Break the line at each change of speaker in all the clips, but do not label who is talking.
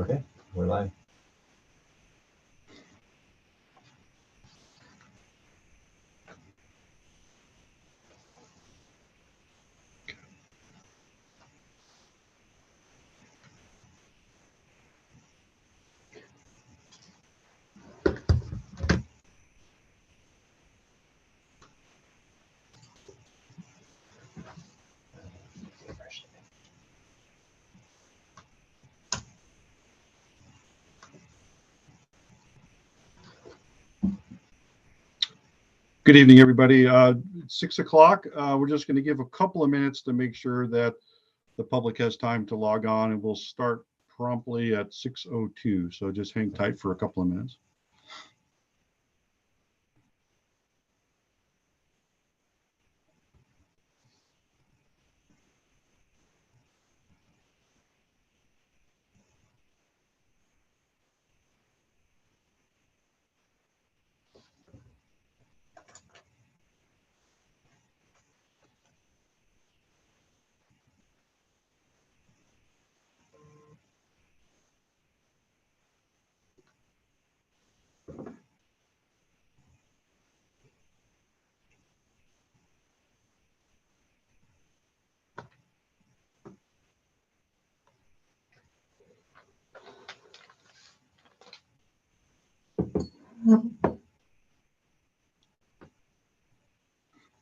Okay, we're live.
Good evening, everybody. It's 6 o'clock. We're just going to give a couple of minutes to make sure that the public has time to log on, and we'll start promptly at 6:02. So just hang tight for a couple of minutes.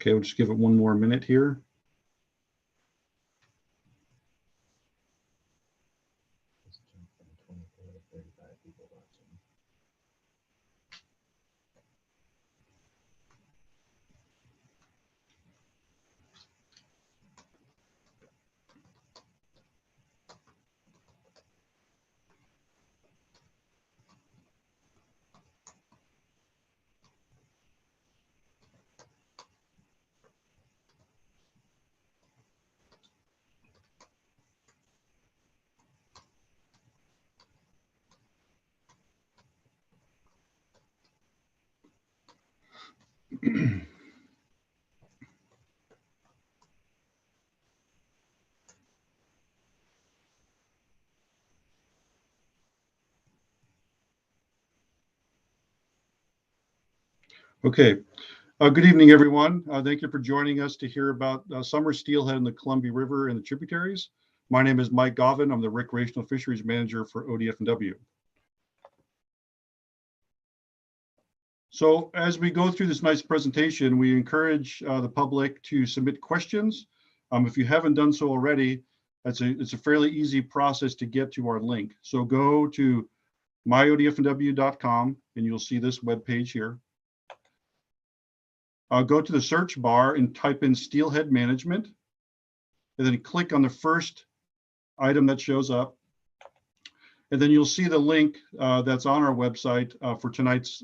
Okay, we'll just give it one more minute here. Okay. Good evening, everyone. Thank you for joining us to hear about summer steelhead in the Columbia River and the tributaries. My name is Mike Govin. I'm the Recreational Fisheries Manager for ODF&W. So as we go through this nice presentation, we encourage the public to submit questions. If you haven't done so already, it's a fairly easy process to get to our link. So go to myodfnw.com and you'll see this web page here. Go to the search bar and type in Steelhead Management, and then click on the first item that shows up. And then you'll see the link that's on our website for tonight's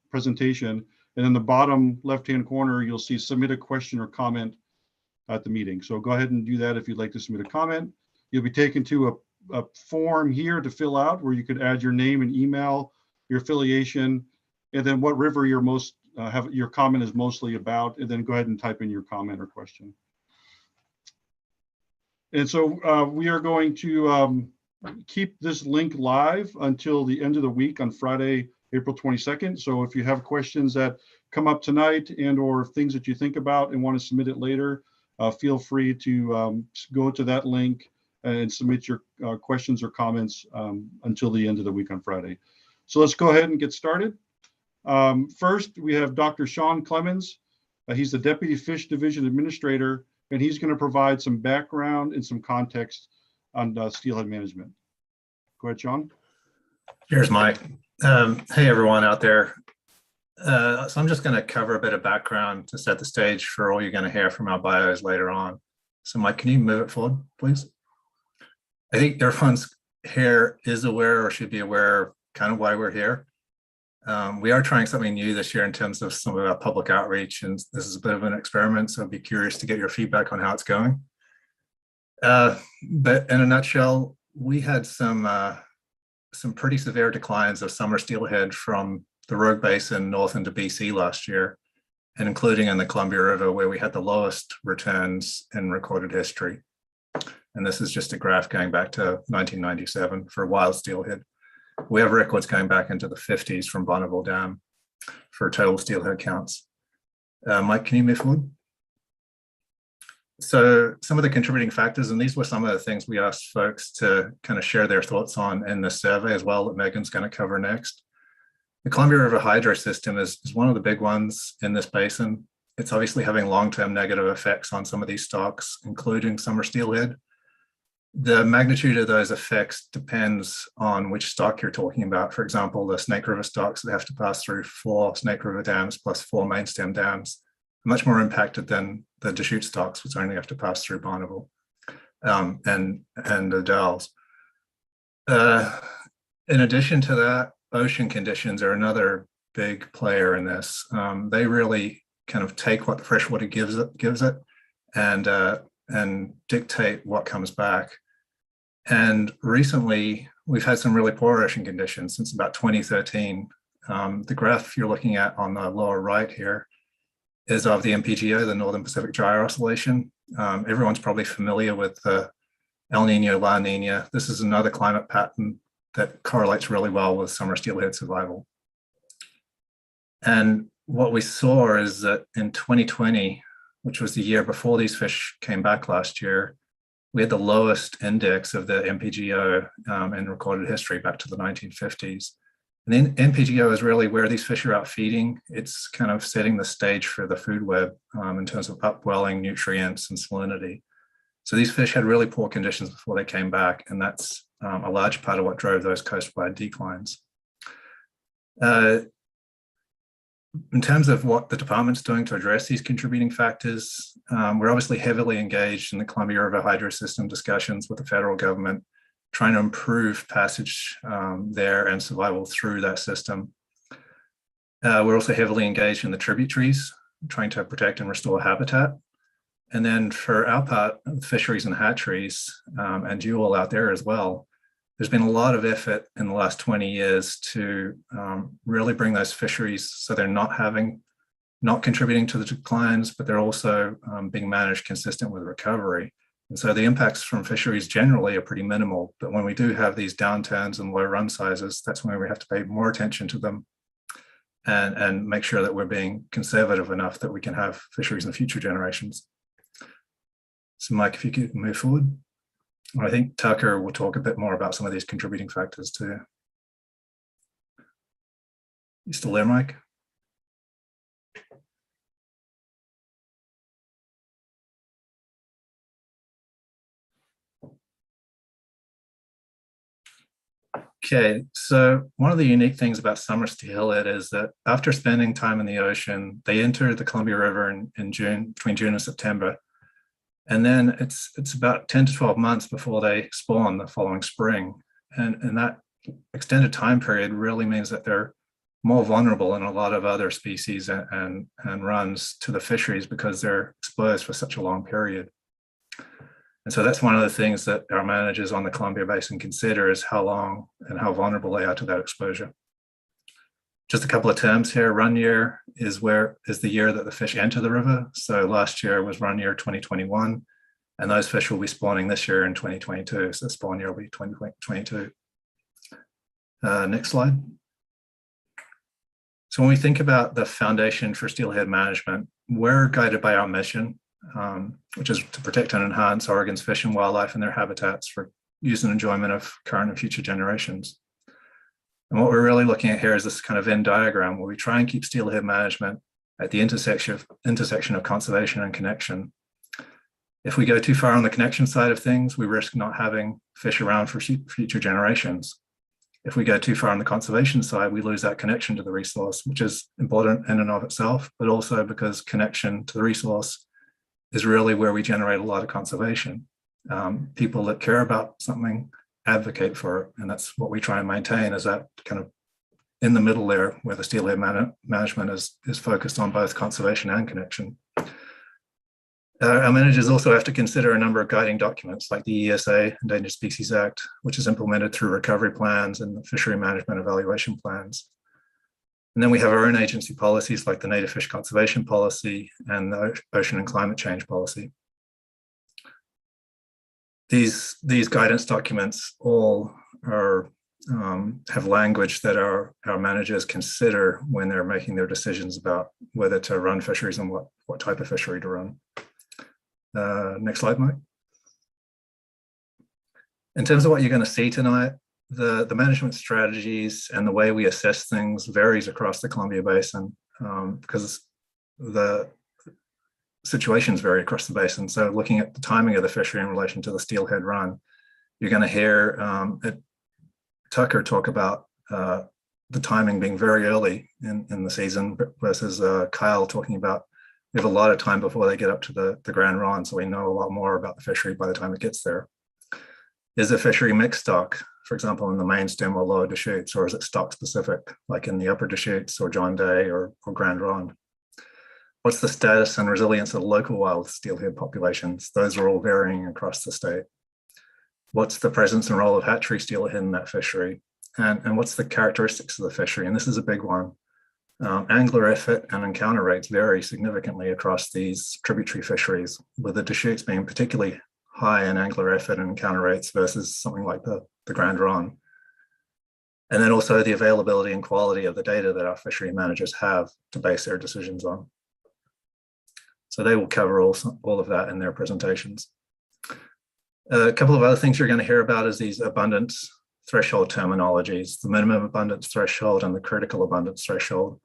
presentation. And in the bottom left-hand corner, you'll see submit a question or comment at the meeting. So go ahead and do that if you'd like to submit a comment. You'll be taken to a form here to fill out where you could add your name and email, your affiliation, and then what river you're most your comment is mostly about, and then go ahead and type in your comment or question. And so we are going to keep this link live until the end of the week on Friday, April 22nd. So if you have questions that come up tonight and or things that you think about and want to submit it later, feel free to go to that link and submit your questions or comments until the end of the week on Friday. So let's go ahead and get started. First, we have Dr. Sean Clemens. He's the Deputy Fish Division Administrator, and he's going to provide some background and some context on steelhead management. Go ahead, Sean.
Here's Mike. Hey, everyone out there. So I'm just going to cover a bit of background to set the stage for all you're going to hear from our bios later on. So Mike, can you move it forward, please? I think everyone's here is aware or should be aware of kind of why we're here. We are trying something new this year in terms of some of our public outreach, and this is a bit of an experiment, so I'd be curious to get your feedback on how it's going. But in a nutshell, we had some pretty severe declines of summer steelhead from the Rogue Basin north into BC last year, and including in the Columbia River, where we had the lowest returns in recorded history. And this is just a graph going back to 1997 for wild steelhead. We have records going back into the 50s from Bonneville Dam for total steelhead counts. Mike, can you move forward? So some of the contributing factors, and these were some of the things we asked folks to kind of share their thoughts on in this survey as well, that Megan's going to cover next. The Columbia River hydro system is one of the big ones in this basin. It's obviously having long-term negative effects on some of these stocks, including summer steelhead. The magnitude of those effects depends on which stock you're talking about. For example, the Snake River stocks that have to pass through 4 Snake River dams plus 4 Mainstem dams are much more impacted than the Deschutes stocks, which only have to pass through Bonneville and the Dalles. In addition to that, ocean conditions are another big player in this. They really kind of take what the freshwater gives it and dictate what comes back. And recently, we've had some really poor ocean conditions since about 2013. The graph you're looking at on the lower right here is of the NPGO, the Northern Pacific Gyre Oscillation. Everyone's probably familiar with the El Nino, La Nina. This is another climate pattern that correlates really well with summer steelhead survival. And what we saw is that in 2020, which was the year before these fish came back last year, we had the lowest index of the NPGO in recorded history back to the 1950s. And then NPGO is really where these fish are out feeding. It's kind of setting the stage for the food web in terms of upwelling, nutrients, and salinity. So these fish had really poor conditions before they came back, and that's a large part of what drove those coastwide declines. In terms of what the department's doing to address these contributing factors, we're obviously heavily engaged in the Columbia River hydro system discussions with the federal government, trying to improve passage there and survival through that system. We're also heavily engaged in the tributaries, trying to protect and restore habitat. And then for our part, fisheries and hatcheries, and you all out there as well, there's been a lot of effort in the last 20 years to really bring those fisheries so they're not contributing to the declines, but they're also being managed consistent with recovery. And so the impacts from fisheries generally are pretty minimal, but when we do have these downturns and low run sizes, that's when we have to pay more attention to them and make sure that we're being conservative enough that we can have fisheries in future generations. So Mike, if you could move forward. I think Tucker will talk a bit more about some of these contributing factors too. You still there, Mike? Okay, so one of the unique things about summer steelhead is that after spending time in the ocean, they enter the Columbia River in June, between June and September. And then it's about 10 to 12 months before they spawn the following spring. And that extended time period really means that they're more vulnerable than a lot of other species and runs to the fisheries because they're exposed for such a long period. And so that's one of the things that our managers on the Columbia Basin consider is how long and how vulnerable they are to that exposure. Just a couple of terms here. Run year is the year that the fish enter the river. So last year was run year 2021, and those fish will be spawning this year in 2022. So the spawn year will be 2022. Next slide. So when we think about the foundation for steelhead management, we're guided by our mission, which is to protect and enhance Oregon's fish and wildlife and their habitats for use and enjoyment of current and future generations. And what we're really looking at here is this kind of Venn diagram where we try and keep steelhead management at the intersection of conservation and connection. If we go too far on the connection side of things, we risk not having fish around for future generations. If we go too far on the conservation side, we lose that connection to the resource, which is important in and of itself, but also because connection to the resource is really where we generate a lot of conservation. People that care about something advocate for it, and that's what we try and maintain, is that kind of in the middle there where the steelhead management is focused on both conservation and connection. Our managers also have to consider a number of guiding documents like the ESA, Endangered Species Act, which is implemented through recovery plans and fishery management evaluation plans. And then we have our own agency policies like the Native Fish Conservation Policy and the Ocean and Climate Change Policy. these guidance documents all are have language that our managers consider when they're making their decisions about whether to run fisheries and what type of fishery to run. Next slide, Mike. In terms of what you're going to see tonight, the management strategies and the way we assess things varies across the Columbia Basin because the situations vary across the basin. So looking at the timing of the fishery in relation to the Steelhead run, you're going to hear Tucker talk about the timing being very early in the season versus Kyle talking about we have a lot of time before they get up to the Grand Run, so we know a lot more about the fishery by the time it gets there. Is the fishery mixed stock, for example, in the Mainstem or lower Deschutes, or is it stock specific, like in the upper Deschutes or John Day or Grand Run? What's the status and resilience of local wild steelhead populations? Those are all varying across the state. What's the presence and role of hatchery steelhead in that fishery? And what's the characteristics of the fishery? And this is a big one. Angler effort and encounter rates vary significantly across these tributary fisheries, with the Deschutes being particularly high in angler effort and encounter rates versus something like the Grand Run. And then also the availability and quality of the data that our fishery managers have to base their decisions on. So they will cover all of that in their presentations. A couple of other things you're going to hear about is these abundance threshold terminologies, the minimum abundance threshold and the critical abundance threshold,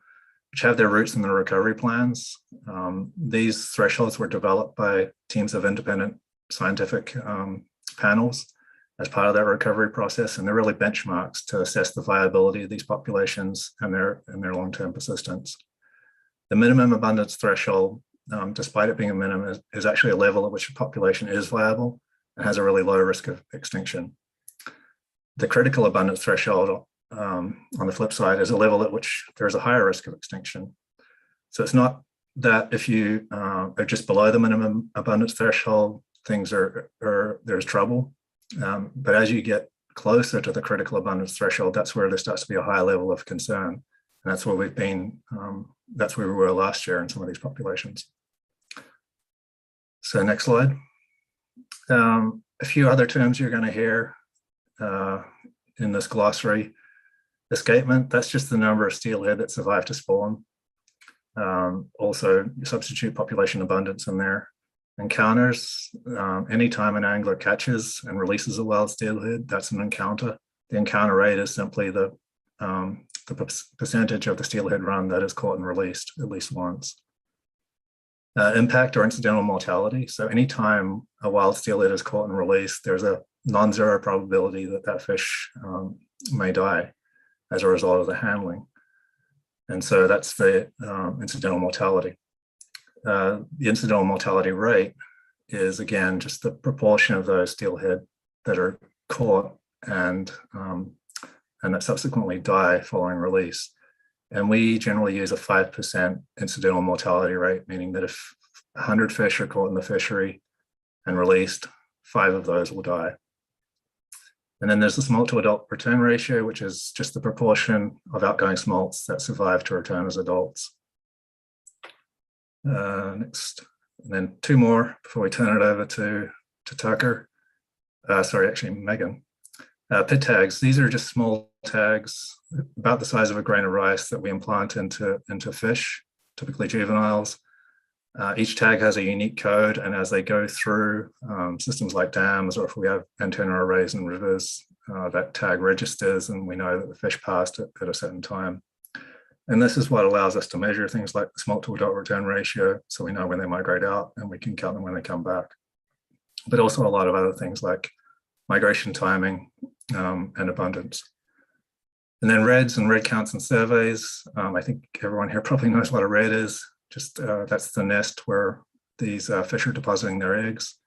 which have their roots in the recovery plans. These thresholds were developed by teams of independent scientific panels as part of that recovery process, and they're really benchmarks to assess the viability of these populations and their long-term persistence. The minimum abundance threshold, despite it being a minimum, is actually a level at which a population is viable and has a really low risk of extinction. The critical abundance threshold, on the flip side, is a level at which there is a higher risk of extinction. So it's not that if you are just below the minimum abundance threshold, there's trouble. But as you get closer to the critical abundance threshold, that's where there starts to be a high level of concern. And that's where we've been, that's where we were last year in some of these populations. So next slide. A few other terms you're going to hear in this glossary. Escapement, that's just the number of steelhead that survive to spawn. Also substitute population abundance in there. Encounters, anytime an angler catches and releases a wild steelhead, that's an encounter. The encounter rate is simply the percentage of the steelhead run that is caught and released at least once. Impact or incidental mortality. So anytime a wild steelhead is caught and released, there's a non-zero probability that that fish may die as a result of the handling. And so that's the incidental mortality. The incidental mortality rate is, again, just the proportion of those steelhead that are caught and that subsequently die following release. And we generally use a 5% incidental mortality rate, meaning that if 100 fish are caught in the fishery and released, 5 of those will die. And then there's the smolt to adult return ratio, which is just the proportion of outgoing smolts that survive to return as adults. Next, and then 2 more before we turn it over to Tucker. Sorry, actually, Megan. Pit tags, these are just small tags about the size of a grain of rice that we implant into fish, typically juveniles. Each tag has a unique code, and as they go through systems like dams, or if we have antenna arrays in rivers, that tag registers and we know that the fish passed it at a certain time. And this is what allows us to measure things like the smolt to adult return ratio, so we know when they migrate out and we can count them when they come back. But also a lot of other things like migration timing and abundance. And then reds and red counts and surveys. I think everyone here probably knows what a red is. Just that's the nest where these fish are depositing their eggs.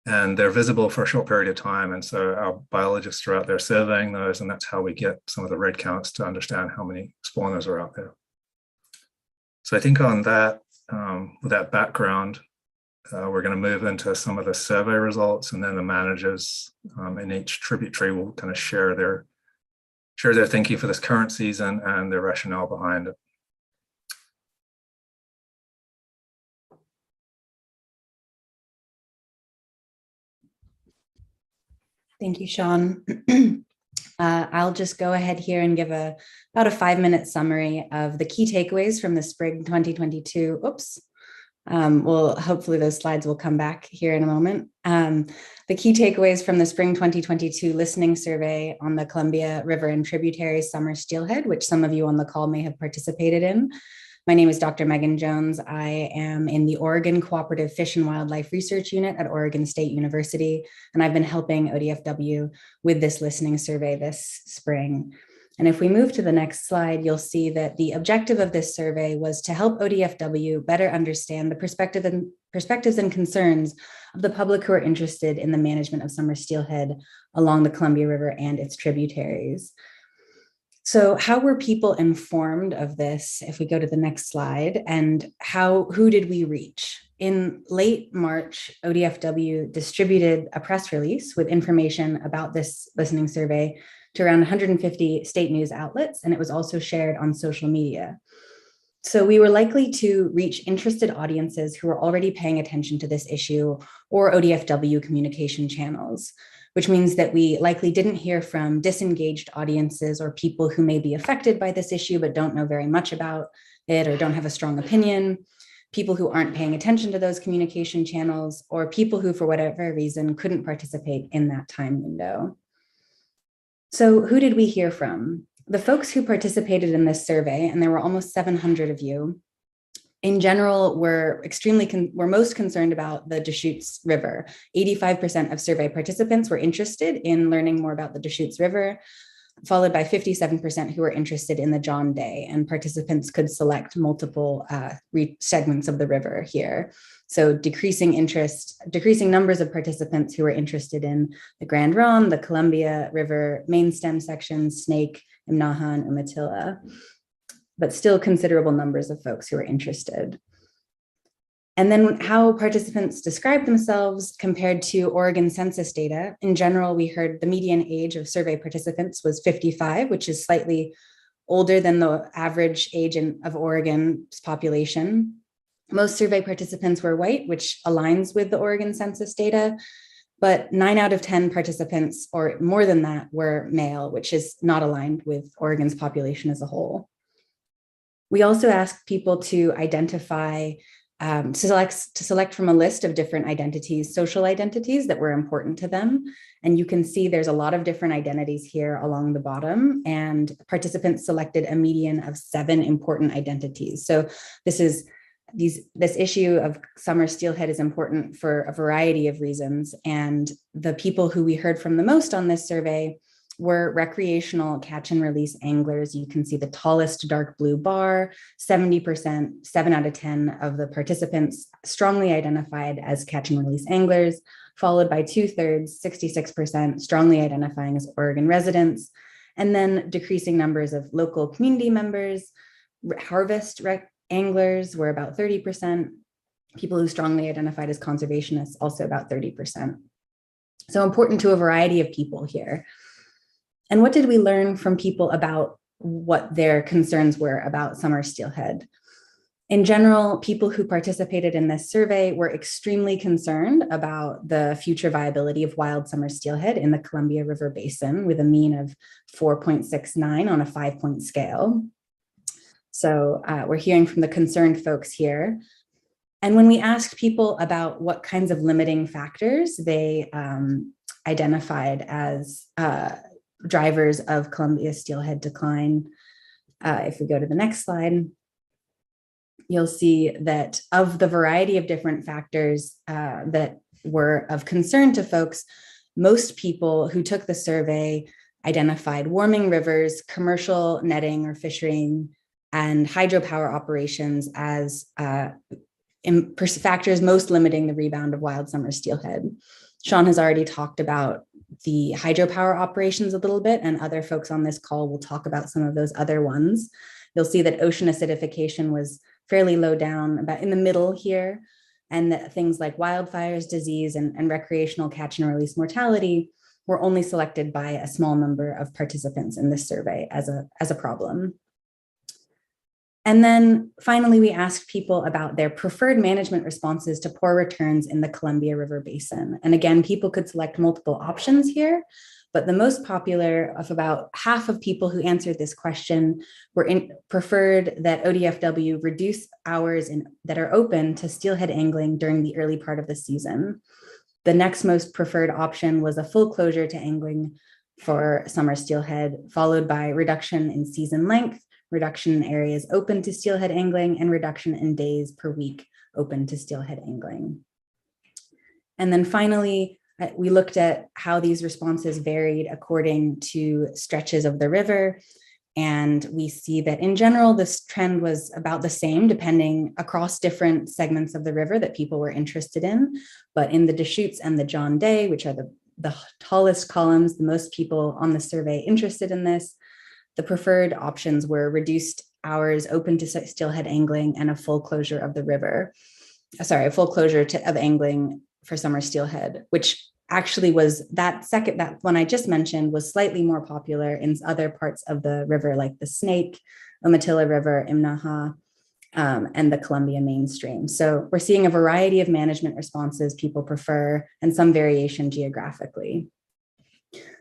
And they're visible for a short period of time. And so our biologists are out there surveying those, and that's how we get some of the red counts to understand how many spawners are out there. So I think on that, with that background, we're going to move into some of the survey results, and then the managers in each tributary will kind of share their thinking for this current season and their rationale behind it.
Thank you, Sean. I'll just go ahead here and give about a 5-minute summary of the key takeaways from the spring 2022. Oops. Well, hopefully those slides will come back here in a moment. The key takeaways from the spring 2022 listening survey on the Columbia River and tributaries summer steelhead, which some of you on the call may have participated in. My name is Dr. Megan Jones. I am in the Oregon Cooperative Fish and Wildlife Research Unit at Oregon State University, and I've been helping ODFW with this listening survey this spring. And if we move to the next slide, you'll see that the objective of this survey was to help ODFW better understand the perspectives and concerns of the public who are interested in the management of summer steelhead along the Columbia River and its tributaries. So how were people informed of this, if we go to the next slide, and who did we reach? In late March, ODFW distributed a press release with information about this listening survey to around 150 state news outlets, and it was also shared on social media. So we were likely to reach interested audiences who were already paying attention to this issue or ODFW communication channels, which means that we likely didn't hear from disengaged audiences or people who may be affected by this issue but don't know very much about it or don't have a strong opinion, people who aren't paying attention to those communication channels, or people who, for whatever reason, couldn't participate in that time window. So who did we hear from? The folks who participated in this survey, and there were almost 700 of you, in general, we're most concerned about the Deschutes River. 85% of survey participants were interested in learning more about the Deschutes River, followed by 57% who were interested in the John Day, and participants could select multiple segments of the river here. So decreasing numbers of participants who were interested in the Grand Ronde, the Columbia River Mainstem sections, Snake, Imnaha, and Umatilla, but still considerable numbers of folks who are interested. And then how participants describe themselves compared to Oregon census data. In general, we heard the median age of survey participants was 55, which is slightly older than the average age of Oregon's population. Most survey participants were white, which aligns with the Oregon census data, but 9 out of 10 participants, or more than that, were male, which is not aligned with Oregon's population as a whole. We also asked people to identify, to select from a list of different identities, social identities that were important to them. And you can see there's a lot of different identities here along the bottom, and participants selected a median of 7 important identities. So this issue of summer steelhead is important for a variety of reasons. And the people who we heard from the most on this survey were recreational catch and release anglers. You can see the tallest dark blue bar, 70%, 7 out of 10 of the participants strongly identified as catch and release anglers, followed by 2/3, 66%, strongly identifying as Oregon residents, and then decreasing numbers of local community members. Harvest anglers were about 30%, people who strongly identified as conservationists, also about 30%. So important to a variety of people here. And what did we learn from people about what their concerns were about summer steelhead? In general, people who participated in this survey were extremely concerned about the future viability of wild summer steelhead in the Columbia River Basin, with a mean of 4.69 on a 5-point scale. So we're hearing from the concerned folks here. And when we asked people about what kinds of limiting factors they identified as drivers of Columbia steelhead decline, if we go to the next slide, you'll see that of the variety of different factors that were of concern to folks, most people who took the survey identified warming rivers, commercial netting or fishing, and hydropower operations as factors most limiting the rebound of wild summer steelhead. Sean has already talked about the hydropower operations a little bit, and other folks on this call will talk about some of those other ones. You'll see that ocean acidification was fairly low down, about in the middle here, and that things like wildfires, disease, and recreational catch and release mortality were only selected by a small number of participants in this survey as a problem. And then finally, we asked people about their preferred management responses to poor returns in the Columbia River Basin. And again, people could select multiple options here, but the most popular of about half of people who answered this question preferred that ODFW reduce hours that are open to steelhead angling during the early part of the season. The next most preferred option was a full closure to angling for summer steelhead, followed by reduction in season length, reduction in areas open to steelhead angling, and reduction in days per week open to steelhead angling. And then finally, we looked at how these responses varied according to stretches of the river. And we see that in general, this trend was about the same depending across different segments of the river that people were interested in. But in the Deschutes and the John Day, which are the tallest columns, the most people on the survey interested in this, the preferred options were reduced hours open to steelhead angling and a full closure of the river. Sorry, a full closure of angling for summer steelhead, which actually was that one I just mentioned was slightly more popular in other parts of the river, like the Snake, Umatilla River, Imnaha, and the Columbia mainstream. So we're seeing a variety of management responses people prefer and some variation geographically.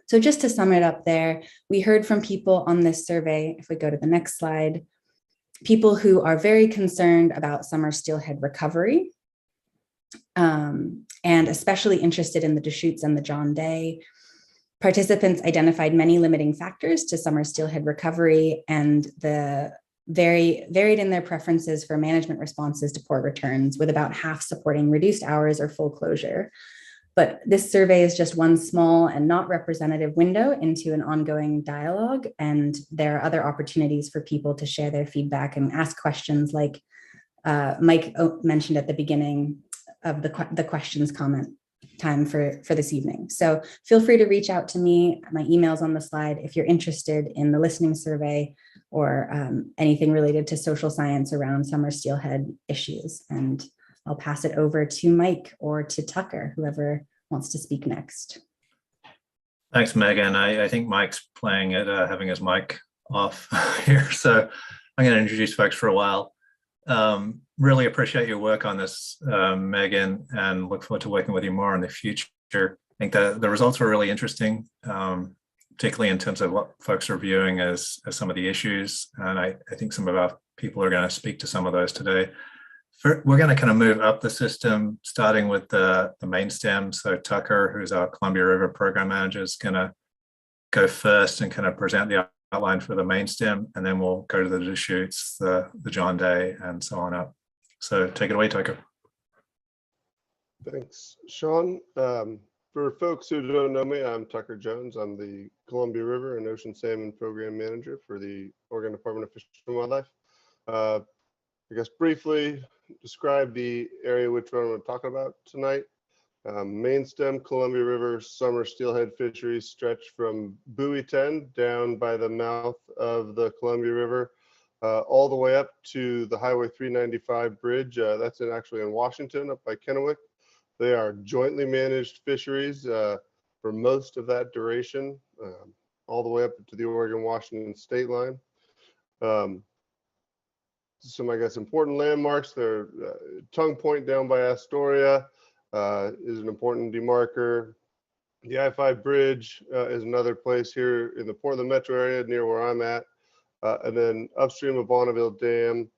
So just to sum it up there, we heard from people on this survey, if we go to the next slide, people who are very concerned about summer steelhead recovery, and especially interested in the Deschutes and the John Day. Participants identified many limiting factors to summer steelhead recovery, and varied in their preferences for management responses to poor returns, with about half supporting reduced hours or full closure. But this survey is just one small and not representative window into an ongoing dialogue, and there are other opportunities for people to share their feedback and ask questions like Mike mentioned at the beginning of the questions comment time for this evening. So feel free to reach out to me. My email's on the slide if you're interested in the listening survey or anything related to social science around summer steelhead issues. And I'll pass it over to Mike or to Tucker, whoever wants to speak next.
Thanks, Megan. I think Mike's playing at having his mic off here. So I'm going to introduce folks for a while. Really appreciate your work on this, Megan, and look forward to working with you more in the future. I think that the results were really interesting, particularly in terms of what folks are viewing as some of the issues. And I think some of our people are going to speak to some of those today. We're going to kind of move up the system, starting with the Mainstem. So Tucker, who's our Columbia River Program Manager, is going to go first and kind of present the outline for the Mainstem, and then we'll go to the Deschutes, the John Day, and so on up. So take it away, Tucker.
Thanks, Sean. For folks who don't know me, I'm Tucker Jones. I'm the Columbia River and Ocean Salmon Program Manager for the Oregon Department of Fish and Wildlife. I guess briefly describe the area which I'm going to talk about tonight. Mainstem Columbia River summer steelhead fisheries stretch from buoy 10 down by the mouth of the Columbia River all the way up to the Highway 395 bridge. That's actually in Washington, up by Kennewick. They are jointly managed fisheries for most of that duration, all the way up to the Oregon-Washington state line. Some, I guess, important landmarks. Their Tongue Point down by Astoria is an important demarker. The I-5 bridge is another place here in the Portland metro area near where I'm at. And then upstream of Bonneville Dam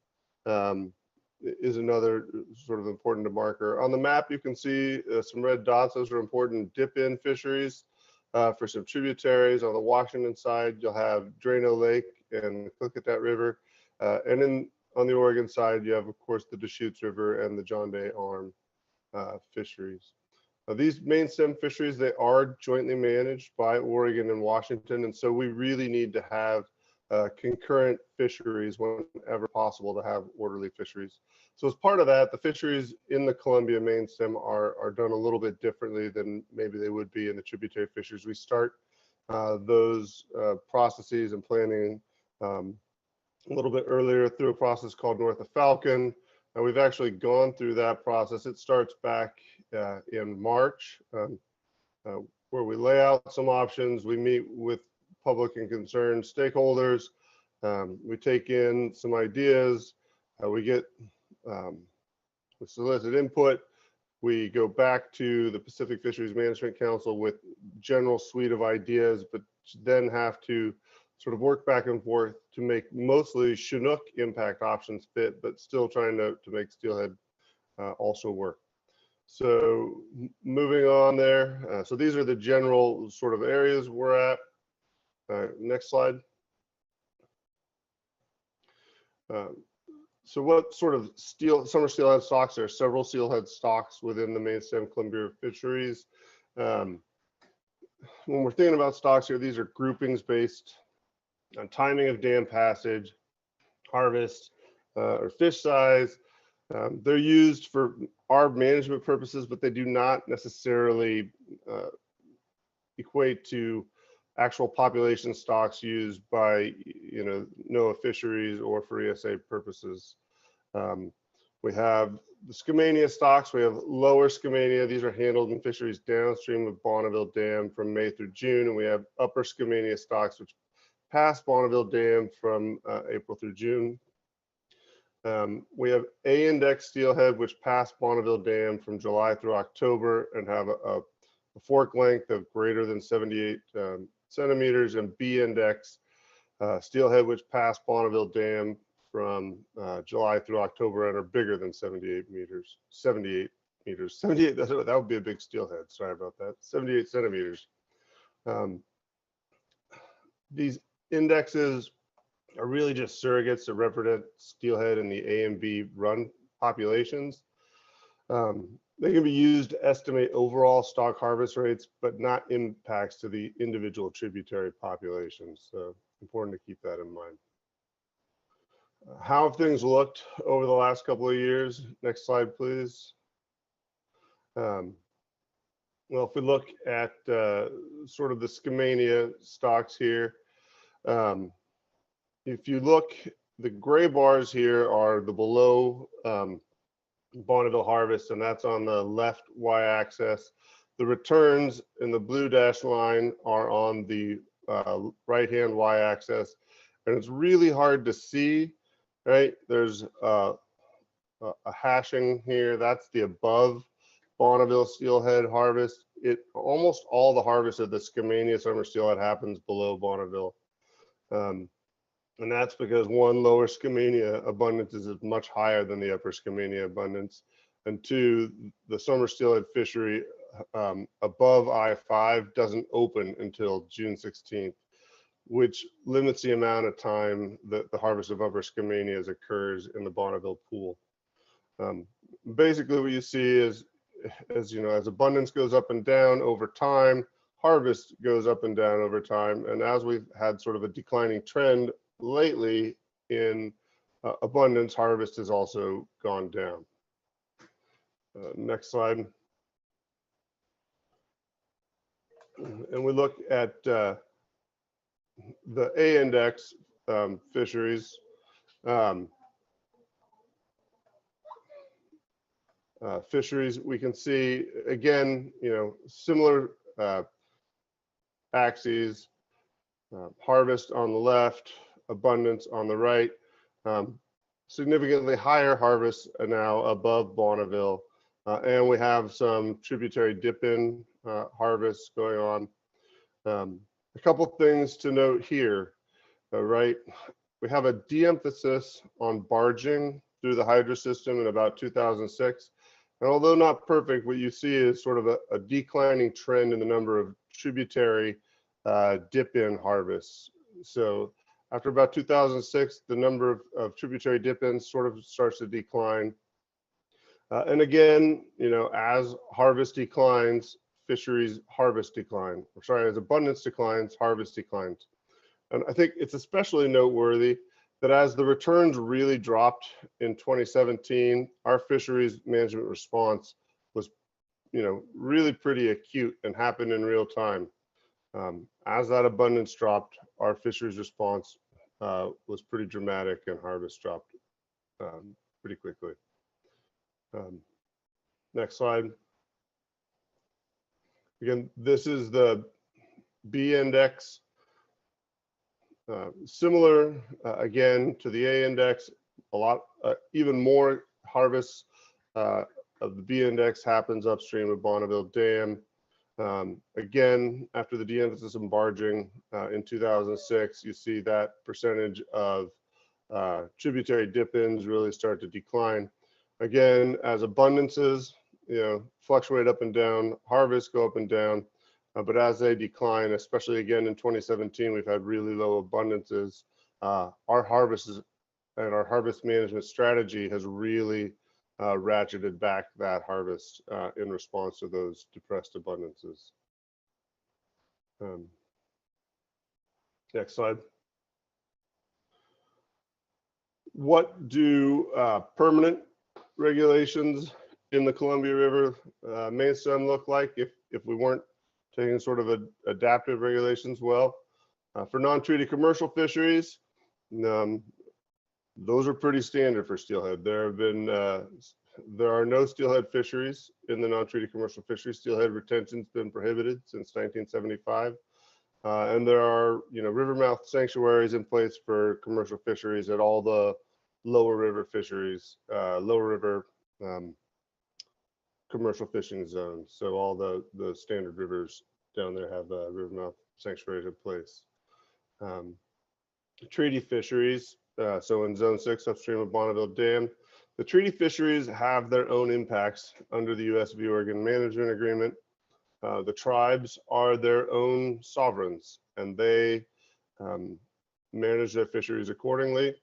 is another sort of important demarker. On the map, you can see some red dots. Those are important dip-in fisheries for some tributaries. On the Washington side, you'll have Drano Lake and Klickitat River. And then on the Oregon side, you have, of course, the Deschutes River and the John Day Arm fisheries. These Mainstem fisheries, they are jointly managed by Oregon and Washington, and so we really need to have concurrent fisheries whenever possible to have orderly fisheries. So as part of that, the fisheries in the Columbia Mainstem are done a little bit differently than maybe they would be in the tributary fisheries. We start those processes and planning a little bit earlier through a process called North of Falcon. And we've actually gone through that process. It starts back in March, where we lay out some options. We meet with public and concerned stakeholders. We take in some ideas, we get we solicit input, we go back to the Pacific Fisheries Management Council with general suite of ideas, but then have to sort of work back and forth to make mostly Chinook impact options fit, but still trying to make Steelhead also work. So moving on there, so these are the general sort of areas we're at. Next slide. So what sort of summer steelhead stocks? There are several steelhead stocks within the Mainstem Columbia Fisheries. When we're thinking about stocks here, these are groupings based on timing of dam passage, harvest, or fish size. They're used for our management purposes, but they do not necessarily equate to actual population stocks used by, NOAA Fisheries or for ESA purposes. We have the Skamania stocks. We have lower Skamania. These are handled in fisheries downstream of Bonneville Dam from May through June, and we have upper Skamania stocks, which pass Bonneville Dam from April through June. We have A-index steelhead, which pass Bonneville Dam from July through October and have a fork length of greater than 78 centimeters, and B-index steelhead, which pass Bonneville Dam from July through October and are bigger than 78 meters. 78, that would be a big steelhead. Sorry about that. 78 centimeters. These indexes are really just surrogates to represent steelhead in the A and B run populations. They can be used to estimate overall stock harvest rates, but not impacts to the individual tributary populations. So important to keep that in mind. How have things looked over the last couple of years? Next slide, please. Well, if we look at sort of the Skamania stocks here, if you look, the gray bars here are the below Bonneville harvest, and that's on the left y-axis. The returns in the blue dashed line are on the right-hand y-axis, and it's really hard to see, right? There's a hashing here. That's the above Bonneville steelhead harvest. Almost all the harvest of the Skamania summer steelhead happens below Bonneville. And that's because one, lower Skamania abundance is much higher than the upper Skamania abundance. And two, the summer steelhead fishery above I-5 doesn't open until June 16th, which limits the amount of time that the harvest of upper Skamanias occurs in the Bonneville pool. Basically what you see is, as abundance goes up and down over time, harvest goes up and down over time. And as we've had sort of a declining trend lately in abundance, harvest has also gone down. Next slide. And we look at the A-index fisheries. Fisheries, we can see again, similar axes, harvest on the left, abundance on the right. Significantly higher harvests are now above Bonneville, and we have some tributary dip-in harvests going on. A couple things to note here, right? We have a de-emphasis on barging through the hydro system in about 2006. And although not perfect, what you see is sort of a declining trend in the number of tributary dip-in harvests. So after about 2006, the number of tributary dip-ins sort of starts to decline. And again, as harvest declines, fisheries harvest decline. Or sorry, as abundance declines, harvest declines. And I think it's especially noteworthy that as the returns really dropped in 2017, our fisheries management response was, really pretty acute and happened in real time. As that abundance dropped, our fisheries response was pretty dramatic, and harvest dropped pretty quickly. Next slide. Again, this is the B-index Similar, again, to the A index, a lot, even more harvests of the B index happens upstream of Bonneville Dam. Again, after the de-emphasis of barging in 2006, you see that percentage of tributary dip-ins really start to decline. Again, as abundances, fluctuate up and down, harvests go up and down, but as they decline, especially again in 2017, we've had really low abundances. Our harvests and our harvest management strategy has really ratcheted back that harvest in response to those depressed abundances. Next slide. What do permanent regulations in the Columbia River Mainstem look like if we weren't taking sort of adaptive regulations? Well, for non-treaty commercial fisheries, those are pretty standard for steelhead. There are no steelhead fisheries in the non-treaty commercial fisheries. Steelhead retention's been prohibited since 1975. And there are, river mouth sanctuaries in place for commercial fisheries at all the lower river fisheries, lower river commercial fishing zones. So all the standard rivers down there have river mouth sanctuaries in place. Treaty fisheries, so in Zone 6 upstream of Bonneville Dam, the treaty fisheries have their own impacts under the U.S. v. Oregon Management Agreement. The tribes are their own sovereigns, and they manage their fisheries accordingly.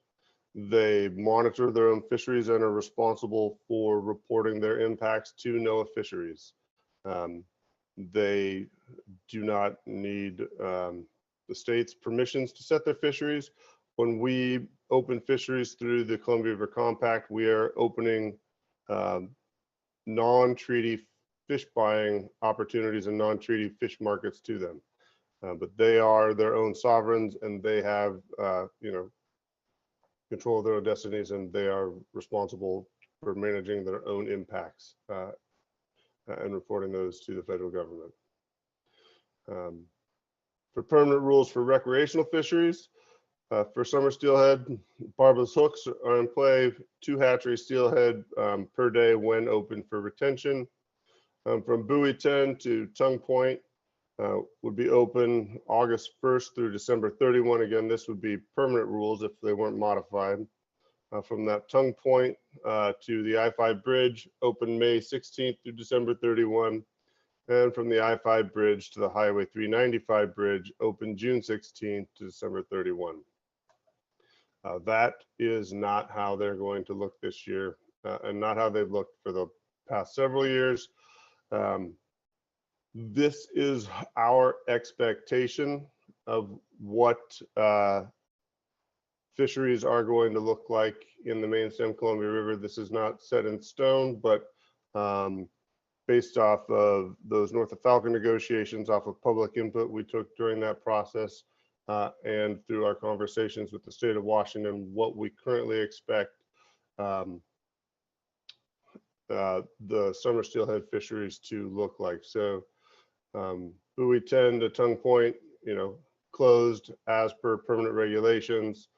They monitor their own fisheries and are responsible for reporting their impacts to NOAA Fisheries. They do not need the state's permissions to set their fisheries. When we open fisheries through the Columbia River Compact, we are opening non-treaty fish buying opportunities and non-treaty fish markets to them. But they are their own sovereigns, and they have, control of their own destinies, and they are responsible for managing their own impacts and reporting those to the federal government. For permanent rules for recreational fisheries, for summer steelhead, barbless hooks are in play, 2 hatchery steelhead per day when open for retention. From buoy 10 to tongue point would be open August 1st through December 31. Again, this would be permanent rules if they weren't modified. From that tongue point to the I-5 bridge, open May 16th through December 31. And from the I-5 bridge to the Highway 395 bridge, open June 16th to December 31. That is not how they're going to look this year, and not how they've looked for the past several years. This is our expectation of what fisheries are going to look like in the Mainstem Columbia River. This is not set in stone, but based off of those north of Falcon negotiations, off of public input we took during that process, and through our conversations with the state of Washington, what we currently expect the summer steelhead fisheries to look like. So buoy 10 to tongue point, closed as per permanent regulations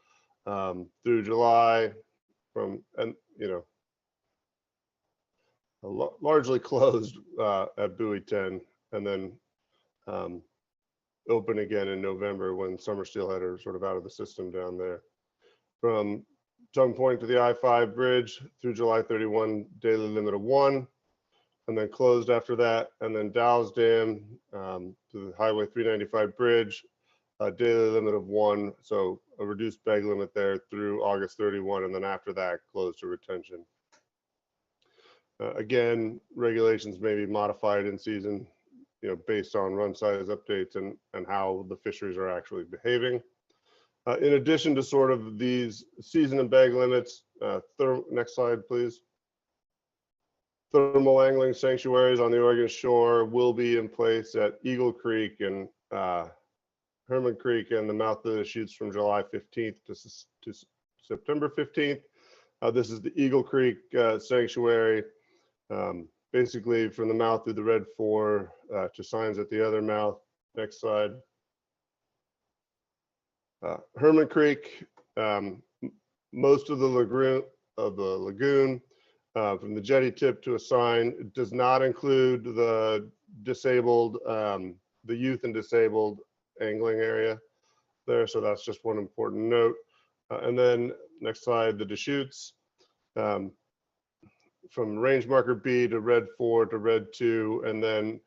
through July, largely closed at buoy 10, and then open again in November when summer steelhead are sort of out of the system down there. From tongue point to the I-5 bridge through July 31, daily limit of 1, and then closed after that. And then Dow's Dam to the Highway 395 bridge, a daily limit of 1, so a reduced bag limit there through August 31, and then after that closed to retention. Again, regulations may be modified in season, based on run size updates and how the fisheries are actually behaving. In addition to sort of these season and bag limits, next slide, please. Thermal angling sanctuaries on the Oregon shore will be in place at Eagle Creek and Herman Creek and the mouth of the chutes from July 15th to September 15th. This is the Eagle Creek sanctuary. Basically from the mouth through the Red 4 to signs at the other mouth. Next slide. Herman Creek, most of the lagoon from the jetty tip to a sign does not include the disabled, the youth and disabled angling area there. So that's just one important note. And then next slide, the Deschutes. From range marker B to red 4 to red 2, and then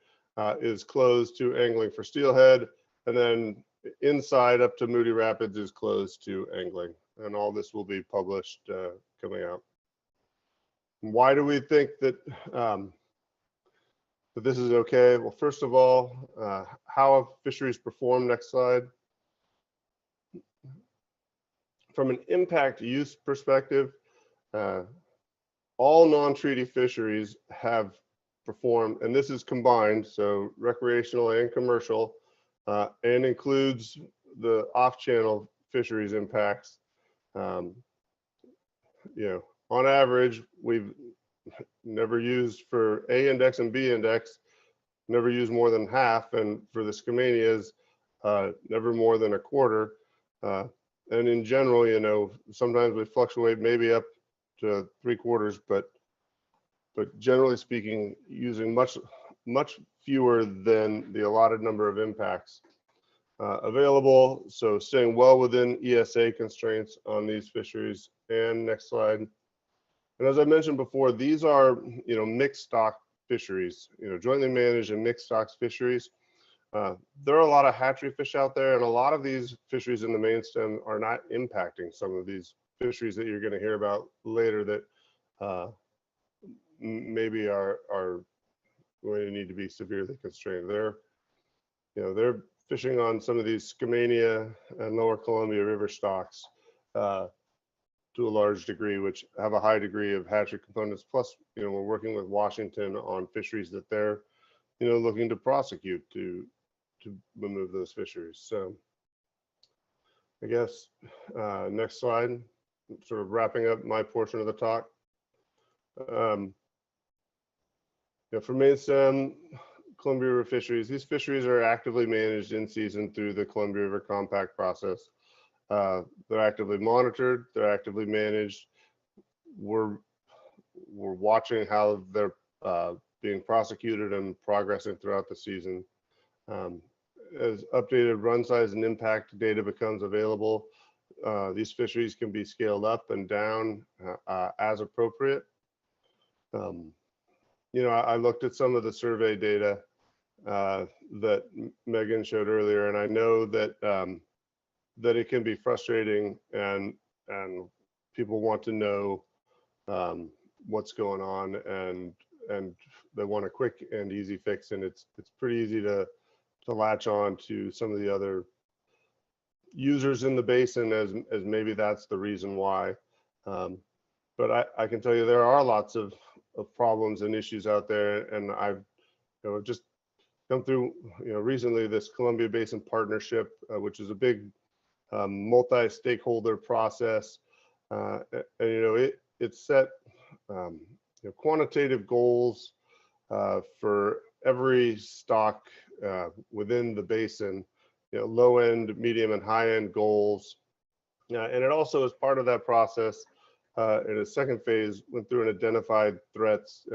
is closed to angling for steelhead, and then inside up to Moody Rapids is closed to angling, and all this will be published coming out. Why do we think that that this is okay? Well, first of all, how have fisheries performed? Next slide. From an impact use perspective, all non-treaty fisheries have performed, and this is combined, so recreational and commercial, and includes the off-channel fisheries impacts. You know, on average, we've never used for A index and B index, never used more than half, and for the Skamanias, never more than a quarter. And in general, you know, sometimes we fluctuate maybe up to 3/4, but generally speaking, using much fewer than the allotted number of impacts available. So staying well within ESA constraints on these fisheries. And next slide. And as I mentioned before, these are, you know, mixed stock fisheries, you know, jointly managed and mixed stocks fisheries. There are a lot of hatchery fish out there, and a lot of these fisheries in the Mainstem are not impacting some of these fisheries that you're going to hear about later that maybe are going to need to be severely constrained. They're fishing on some of these Skamania and Lower Columbia River stocks to a large degree, which have a high degree of hatchery components. Plus, you know, we're working with Washington on fisheries that they're, you know, looking to prosecute to remove those fisheries. So I guess next slide, sort of wrapping up my portion of the talk. You know, for Mainstem, Columbia River fisheries, these fisheries are actively managed in season through the Columbia River compact process. They're actively monitored, they're actively managed. We're watching how they're being prosecuted and progressing throughout the season. As updated run size and impact data becomes available, these fisheries can be scaled up and down as appropriate. You know, I looked at some of the survey data that Megan showed earlier, and I know that that it can be frustrating, and people want to know what's going on, and they want a quick and easy fix, and it's pretty easy to latch on to some of the other users in the basin as maybe that's the reason why. But I can tell you there are lots of problems and issues out there, and I've, you know, just come through, you know, recently this Columbia Basin Partnership, which is a big multi-stakeholder process, and you know, it set you know, quantitative goals for every stock within the basin, you know, low end, medium, and high end goals. And it also, as part of that process, in a second phase, went through and identified threats.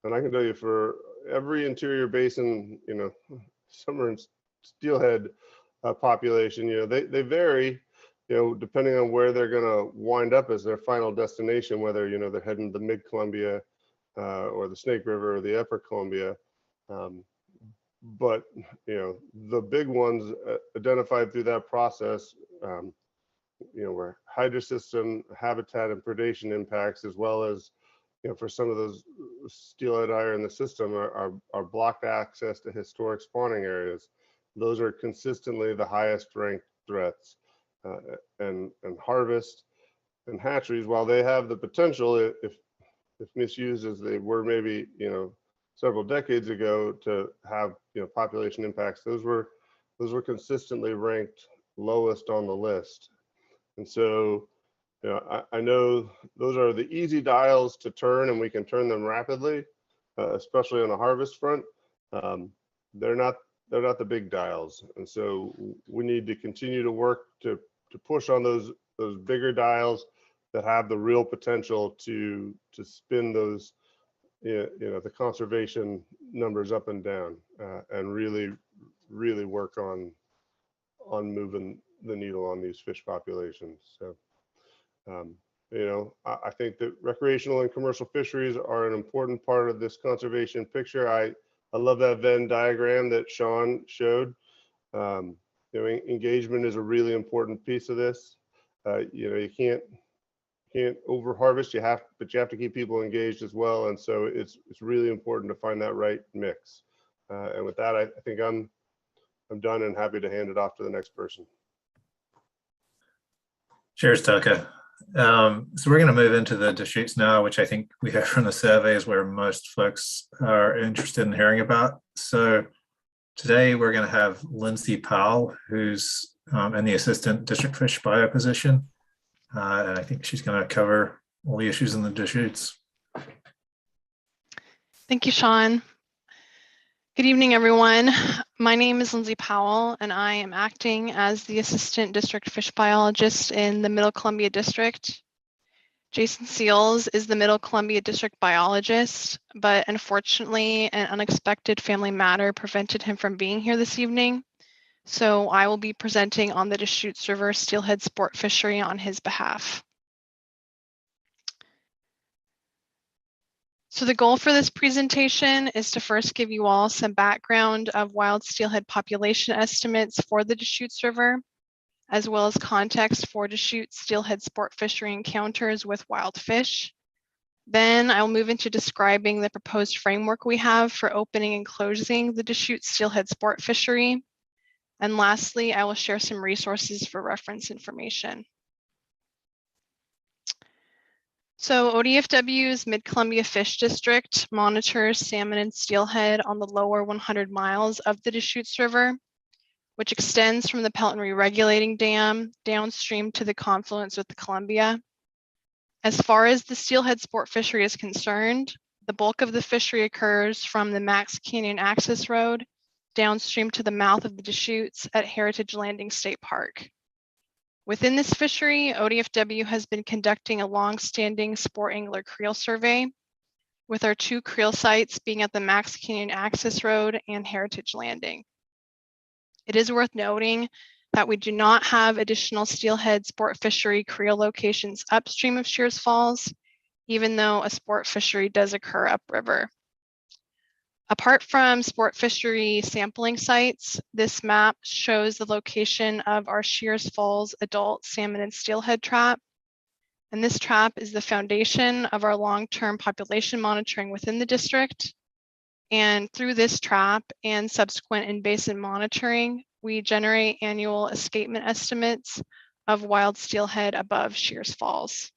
And I can tell you, for every interior basin, you know, summer and steelhead population, you know, they vary, you know, depending on where they're going to wind up as their final destination, whether, you know, they're heading to the mid Columbia or the Snake River or the upper Columbia. But, you know, the big ones identified through that process, you know, were hydrosystem, habitat, and predation impacts, as well as, you know, for some of those steelhead higher in the system are blocked access to historic spawning areas. Those are consistently the highest ranked threats. And harvest and hatcheries, while they have the potential, if misused as they were maybe, you know, several decades ago, to have, you know, population impacts, those were consistently ranked lowest on the list. And so, you know, I know those are the easy dials to turn, and we can turn them rapidly, especially on the harvest front. They're not the big dials. And so we need to continue to work to push on those bigger dials that have the real potential to spin those, the conservation numbers up and down, and really work on moving the needle on these fish populations. So, I think that recreational and commercial fisheries are an important part of this conservation picture. I love that Venn diagram that Sean showed. Engagement is a really important piece of this. You can't over harvest. But you have to keep people engaged as well. And so it's really important to find that right mix. And with that, I think I'm done and happy to hand it off to the next person.
Cheers, Tucker. So we're going to move into the Deschutes now, which I think we heard from the surveys where most folks are interested in hearing about. So today we're going to have Lindsay Powell, who's in the Assistant District Fish Bio position. And I think she's going to cover all the issues in the Deschutes.
Thank you, Sean. Good evening, everyone. My name is Lindsay Powell, and I am acting as the Assistant District Fish Biologist in the Middle Columbia District. Jason Seals is the Middle Columbia District Biologist, but unfortunately, an unexpected family matter prevented him from being here this evening. So I will be presenting on the Deschutes River Steelhead Sport Fishery on his behalf. So the goal for this presentation is to first give you all some background of wild steelhead population estimates for the Deschutes River, as well as context for Deschutes steelhead sport fishery encounters with wild fish. Then I will move into describing the proposed framework we have for opening and closing the Deschutes steelhead sport fishery. And lastly, I will share some resources for reference information. So ODFW's Mid-Columbia Fish District monitors salmon and steelhead on the lower 100 miles of the Deschutes River, which extends from the Pelton Regulating Dam downstream to the confluence with the Columbia. As far as the steelhead sport fishery is concerned, the bulk of the fishery occurs from the Max Canyon Access Road downstream to the mouth of the Deschutes at Heritage Landing State Park. Within this fishery, ODFW has been conducting a long-standing sport angler creel survey, with our two creel sites being at the Max Canyon Access Road and Heritage Landing. It is worth noting that we do not have additional steelhead sport fishery creel locations upstream of Shears Falls, even though a sport fishery does occur upriver. Apart from sport fishery sampling sites, this map shows the location of our Shears Falls adult salmon and steelhead trap. And this trap is the foundation of our long-term population monitoring within the district. And through this trap and subsequent in-basin monitoring, we generate annual escapement estimates of wild steelhead above Shears Falls.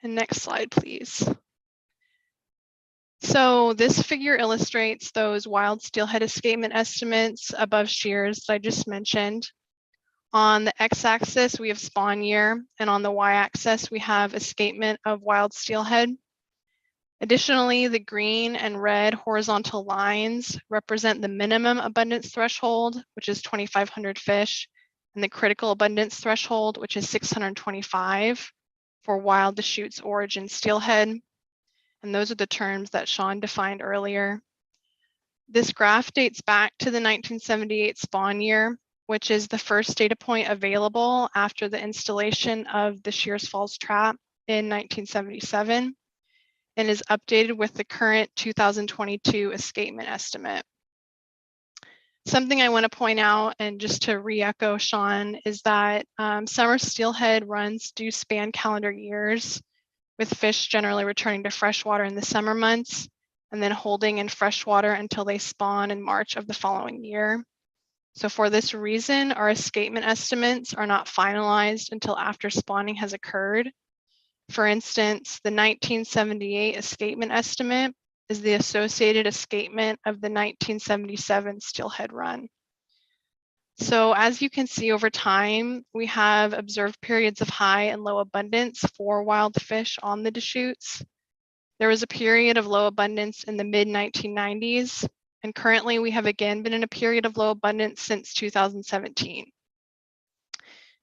And next slide, please. So this figure illustrates those wild steelhead escapement estimates above Shears that I just mentioned. On the x-axis, we have spawn year, and on the y-axis, we have escapement of wild steelhead. Additionally, the green and red horizontal lines represent the minimum abundance threshold, which is 2,500 fish, and the critical abundance threshold, which is 625 for wild Deschutes origin steelhead. And those are the terms that Sean defined earlier. This graph dates back to the 1978 spawn year, which is the first data point available after the installation of the Shears Falls trap in 1977, and is updated with the current 2022 escapement estimate. Something I want to point out, and just to re-echo Sean, is that summer steelhead runs do span calendar years, with fish generally returning to freshwater in the summer months and then holding in freshwater until they spawn in March of the following year. So for this reason, our escapement estimates are not finalized until after spawning has occurred. For instance, the 1978 escapement estimate is the associated escapement of the 1977 steelhead run. So as you can see over time, we have observed periods of high and low abundance for wild fish on the Deschutes. There was a period of low abundance in the mid-1990s, And currently we have again been in a period of low abundance since 2017.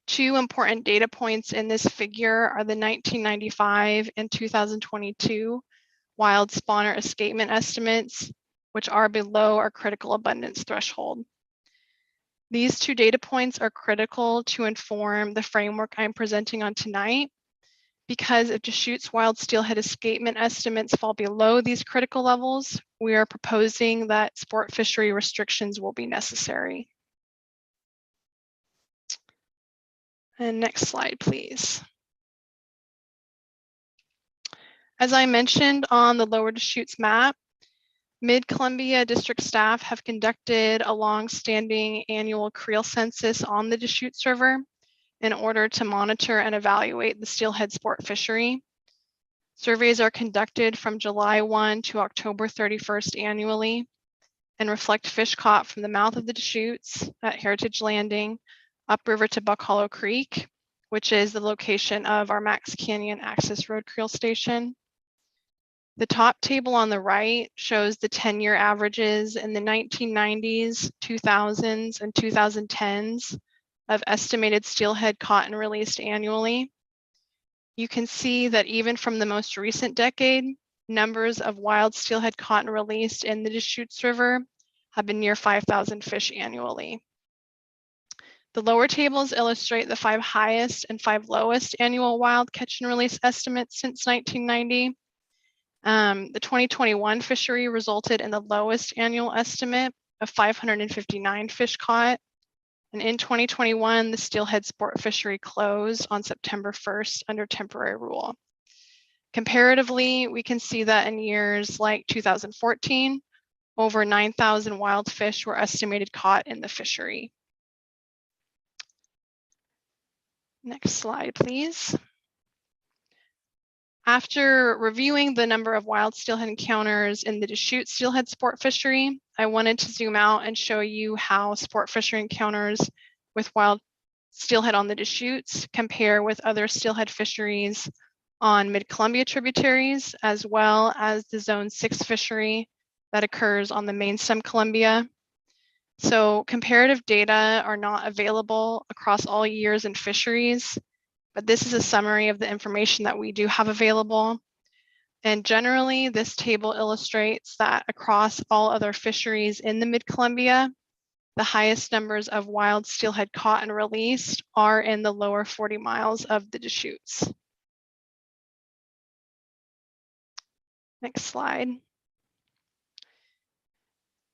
Two important data points in this figure are the 1995 and 2022 wild spawner escapement estimates, which are below our critical abundance threshold. These two data points are critical to inform the framework I'm presenting on tonight, because if Deschutes wild steelhead escapement estimates fall below these critical levels, we are proposing that sport fishery restrictions will be necessary. And next slide, please. As I mentioned on the Lower Deschutes map, Mid-Columbia district staff have conducted a long-standing annual creel census on the Deschutes River in order to monitor and evaluate the steelhead sport fishery. Surveys are conducted from July 1 to October 31st annually and reflect fish caught from the mouth of the Deschutes at Heritage Landing upriver to Buck Hollow Creek, which is the location of our Max Canyon Access Road Creel Station. The top table on the right shows the 10-year averages in the 1990s, 2000s, and 2010s of estimated steelhead caught and released annually. You can see that even from the most recent decade, numbers of wild steelhead caught and released in the Deschutes River have been near 5,000 fish annually. The lower tables illustrate the 5 highest and 5 lowest annual wild catch and release estimates since 1990. The 2021 fishery resulted in the lowest annual estimate of 559 fish caught. And in 2021, the steelhead sport fishery closed on September 1st under temporary rule. Comparatively, we can see that in years like 2014, over 9,000 wild fish were estimated caught in the fishery. Next slide, please. After reviewing the number of wild steelhead encounters in the Deschutes steelhead sport fishery, I wanted to zoom out and show you how sport fishery encounters with wild steelhead on the Deschutes compare with other steelhead fisheries on Mid-Columbia tributaries, as well as the Zone 6 fishery that occurs on the Mainstem Columbia. So comparative data are not available across all years and fisheries, but this is a summary of the information that we do have available. And generally, this table illustrates that across all other fisheries in the Mid-Columbia, the highest numbers of wild steelhead caught and released are in the lower 40 miles of the Deschutes. Next slide.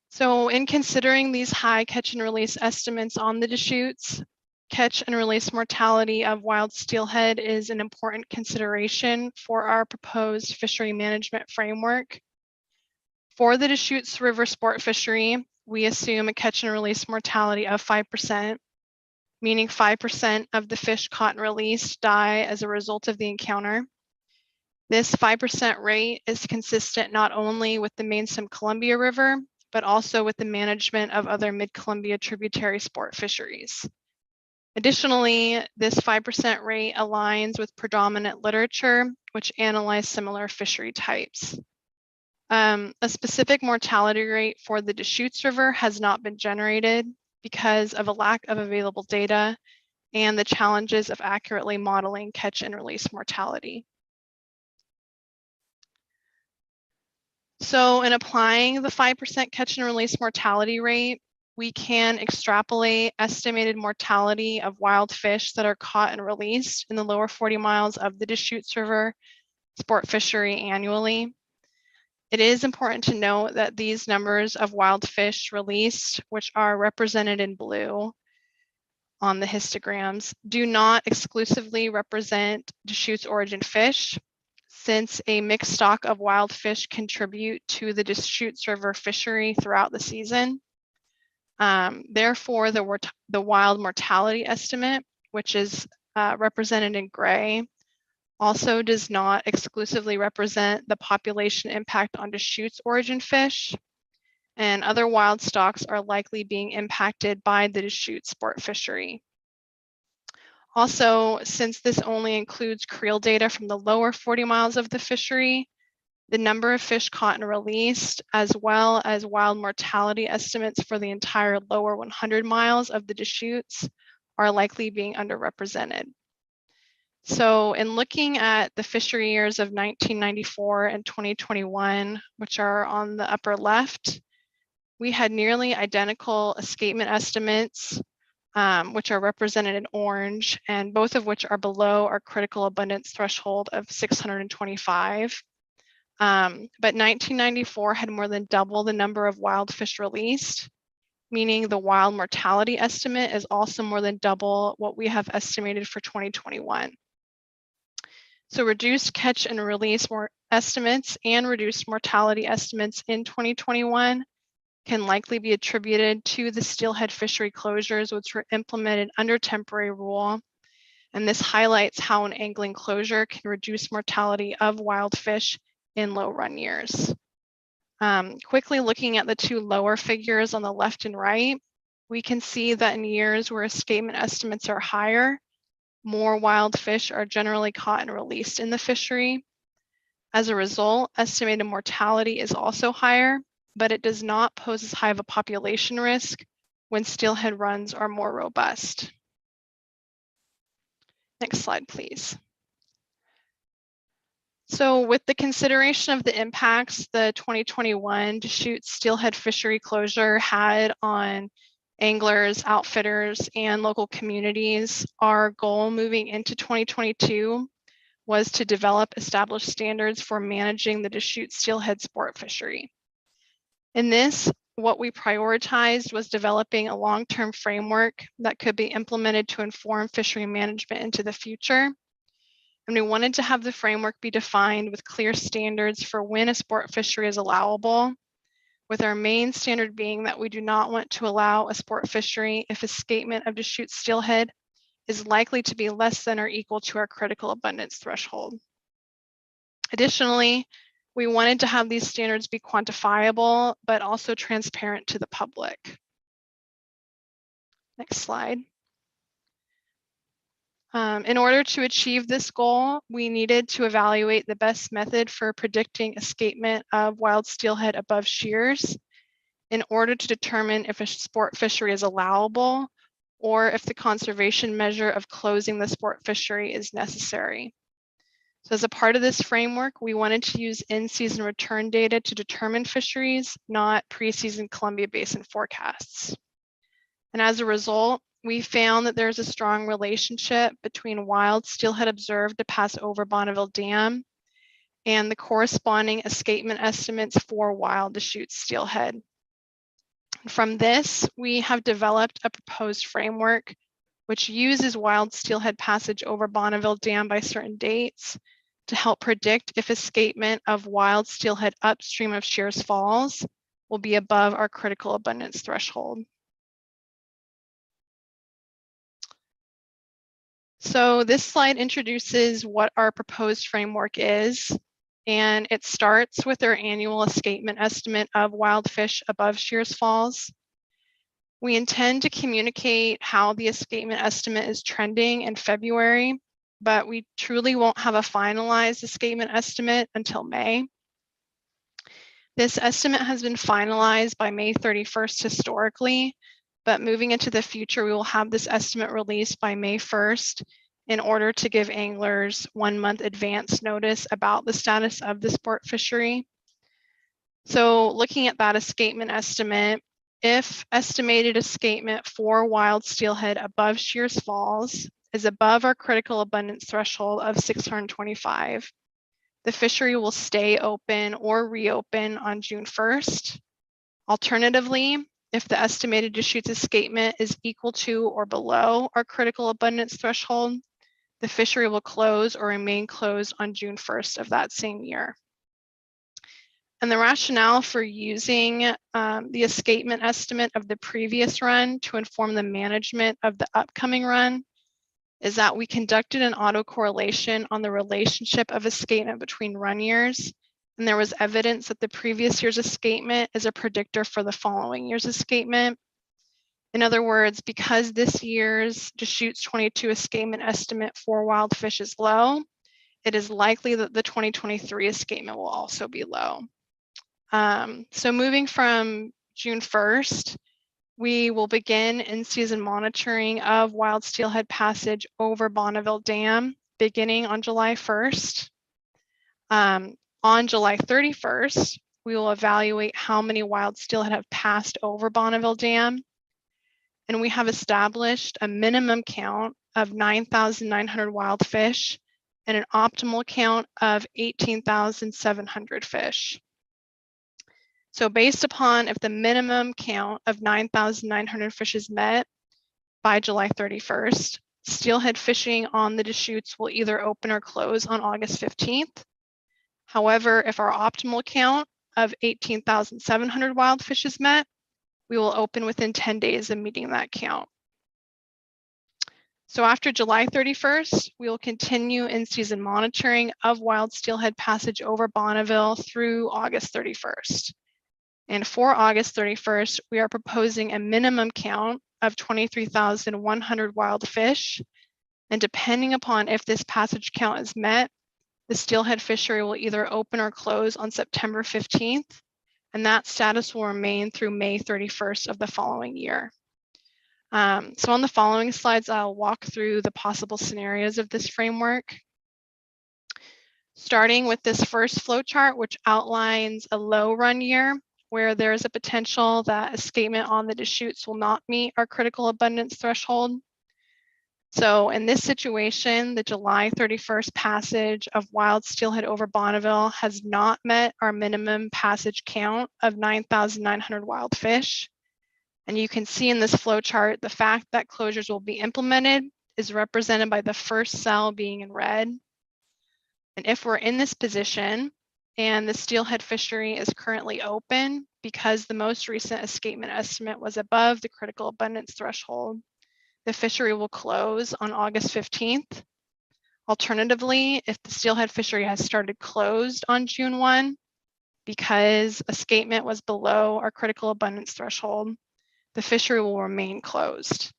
So in considering these high catch and release estimates on the Deschutes, catch and release mortality of wild steelhead is an important consideration for our proposed fishery management framework. For the Deschutes River sport fishery, we assume a catch and release mortality of 5%, meaning 5% of the fish caught and released die as a result of the encounter. This 5% rate is consistent not only with the Mainstem Columbia River, but also with the management of other Mid-Columbia tributary sport fisheries. Additionally, this 5% rate aligns with predominant literature, which analyze similar fishery types. A specific mortality rate for the Deschutes River has not been generated because of a lack of available data and the challenges of accurately modeling catch and release mortality. So in applying the 5% catch and release mortality rate, we can extrapolate estimated mortality of wild fish that are caught and released in the lower 40 miles of the Deschutes River sport fishery annually. It is important to note that these numbers of wild fish released, which are represented in blue on the histograms, do not exclusively represent Deschutes origin fish, since a mixed stock of wild fish contribute to the Deschutes River fishery throughout the season. Therefore, the wild mortality estimate, which is represented in gray, also does not exclusively represent the population impact on Deschutes origin fish, and other wild stocks are likely being impacted by the Deschutes sport fishery. Also, since this only includes creel data from the lower 40 miles of the fishery, The number of fish caught and released, as well as wild mortality estimates for the entire lower 100 miles of the Deschutes, are likely being underrepresented. So in looking at the fishery years of 1994 and 2021, which are on the upper left, we had nearly identical escapement estimates, which are represented in orange, and both of which are below our critical abundance threshold of 625. But 1994 had more than double the number of wild fish released, meaning the wild mortality estimate is also more than double what we have estimated for 2021. So reduced catch and release estimates and reduced mortality estimates in 2021 can likely be attributed to the steelhead fishery closures, which were implemented under temporary rule. And this highlights how an angling closure can reduce mortality of wild fish in low run years. Quickly looking at the two lower figures on the left and right, we can see that in years where escapement estimates are higher, more wild fish are generally caught and released in the fishery. As a result, estimated mortality is also higher, but it does not pose as high of a population risk when steelhead runs are more robust. Next slide, please. So with the consideration of the impacts the 2021 Deschutes steelhead fishery closure had on anglers, outfitters, and local communities, our goal moving into 2022 was to develop established standards for managing the Deschutes steelhead sport fishery. In this, what we prioritized was developing a long-term framework that could be implemented to inform fishery management into the future. And we wanted to have the framework be defined with clear standards for when a sport fishery is allowable, with our main standard being that we do not want to allow a sport fishery if escapement of Deschutes steelhead is likely to be less than or equal to our critical abundance threshold. Additionally, we wanted to have these standards be quantifiable, but also transparent to the public. Next slide. In order to achieve this goal, we needed to evaluate the best method for predicting escapement of wild steelhead above shears in order to determine if a sport fishery is allowable or if the conservation measure of closing the sport fishery is necessary. So as a part of this framework, we wanted to use in-season return data to determine fisheries, not pre-season Columbia Basin forecasts. And as a result, we found that there's a strong relationship between wild steelhead observed to pass over Bonneville Dam and the corresponding escapement estimates for wild Deschutes steelhead. From this, we have developed a proposed framework which uses wild steelhead passage over Bonneville Dam by certain dates to help predict if escapement of wild steelhead upstream of Shears Falls will be above our critical abundance threshold. So this slide introduces what our proposed framework is, and it starts with our annual escapement estimate of wild fish above Shears Falls. We intend to communicate how the escapement estimate is trending in February, but we truly won't have a finalized escapement estimate until May. This estimate has been finalized by May 31st historically, but moving into the future, we will have this estimate released by May 1st in order to give anglers 1 month advance notice about the status of the sport fishery. So looking at that escapement estimate, if estimated escapement for wild steelhead above Shears Falls is above our critical abundance threshold of 625, the fishery will stay open or reopen on June 1st. Alternatively, if the estimated Deschutes escapement is equal to or below our critical abundance threshold, the fishery will close or remain closed on June 1st of that same year. And the rationale for using the escapement estimate of the previous run to inform the management of the upcoming run is that we conducted an autocorrelation on the relationship of escapement between run years. And there was evidence that the previous year's escapement is a predictor for the following year's escapement. In other words, because this year's Deschutes 22 escapement estimate for wild fish is low, it is likely that the 2023 escapement will also be low. So moving from June 1st, we will begin in-season monitoring of wild steelhead passage over Bonneville Dam beginning on July 1st. On July 31st, we will evaluate how many wild steelhead have passed over Bonneville Dam. And we have established a minimum count of 9,900 wild fish and an optimal count of 18,700 fish. So based upon if the minimum count of 9,900 fish is met by July 31st, steelhead fishing on the Deschutes will either open or close on August 15th. However, if our optimal count of 18,700 wild fish is met, we will open within 10 days of meeting that count. So after July 31st, we will continue in-season monitoring of wild steelhead passage over Bonneville through August 31st. And for August 31st, we are proposing a minimum count of 23,100 wild fish. And depending upon if this passage count is met, the steelhead fishery will either open or close on September 15th, and that status will remain through May 31st of the following year. So on the following slides, I'll walk through the possible scenarios of this framework. Starting with this first flow chart, which outlines a low run year, where there is a potential that escapement on the Deschutes will not meet our critical abundance threshold. So in this situation, the July 31st passage of wild steelhead over Bonneville has not met our minimum passage count of 9,900 wild fish. And you can see in this flow chart, the fact that closures will be implemented is represented by the first cell being in red. And if we're in this position and the steelhead fishery is currently open because the most recent escapement estimate was above the critical abundance threshold, the fishery will close on August 15th. Alternatively, if the steelhead fishery has started closed on June 1 because escapement was below our critical abundance threshold, the fishery will remain closed.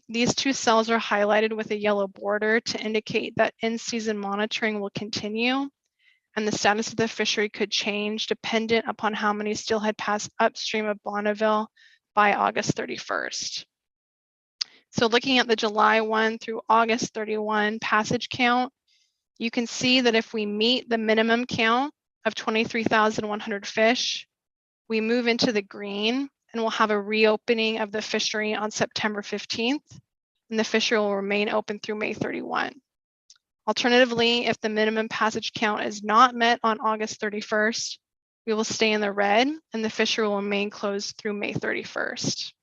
These two cells are highlighted with a yellow border to indicate that in-season monitoring will continue, and the status of the fishery could change dependent upon how many steelhead pass upstream of Bonneville by August 31st. So looking at the July 1 through August 31 passage count, you can see that if we meet the minimum count of 23,100 fish, we move into the green and we'll have a reopening of the fishery on September 15th, and the fishery will remain open through May 31. Alternatively, if the minimum passage count is not met on August 31st, we will stay in the red and the fishery will remain closed through May 31st.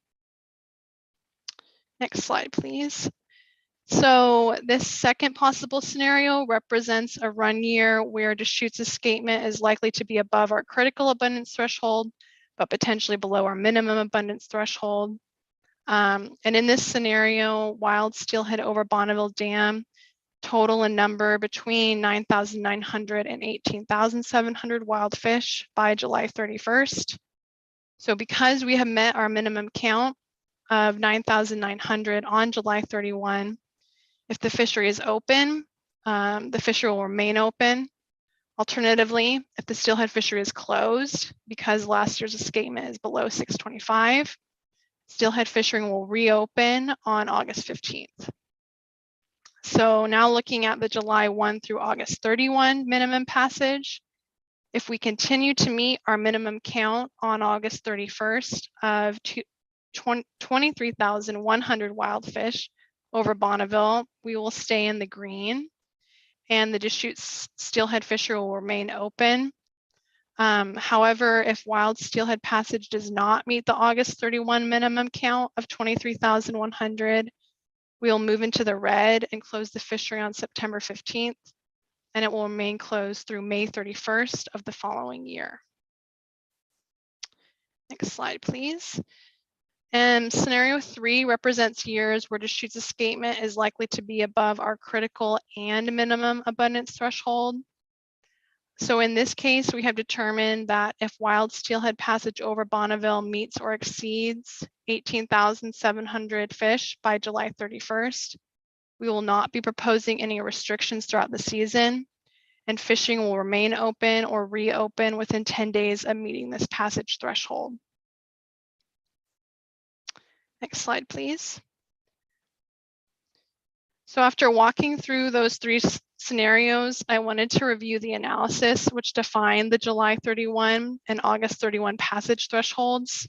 Next slide, please. So this second possible scenario represents a run year where Deschutes escapement is likely to be above our critical abundance threshold, but potentially below our minimum abundance threshold. And in this scenario, wild steelhead over Bonneville Dam total in number between 9,900 and 18,700 wild fish by July 31st. So because we have met our minimum count of 9,900 on July 31, if the fishery is open, the fishery will remain open. Alternatively, if the steelhead fishery is closed because last year's escapement is below 625, steelhead fishing will reopen on August 15th. So now looking at the July 1 through August 31 minimum passage, if we continue to meet our minimum count on August 31st of 23,100 wild fish over Bonneville, we will stay in the green, and the Deschutes steelhead fishery will remain open. However, if wild steelhead passage does not meet the August 31 minimum count of 23,100, we will move into the red and close the fishery on September 15th, and it will remain closed through May 31st of the following year. Next slide, please. And scenario 3 represents years where Deschutes escapement is likely to be above our critical and minimum abundance threshold. So in this case, we have determined that if wild steelhead passage over Bonneville meets or exceeds 18,700 fish by July 31st, We will not be proposing any restrictions throughout the season, and fishing will remain open or reopen within 10 days of meeting this passage threshold. Next slide, please. So after walking through those three scenarios, I wanted to review the analysis which defined the July 31 and August 31 passage thresholds.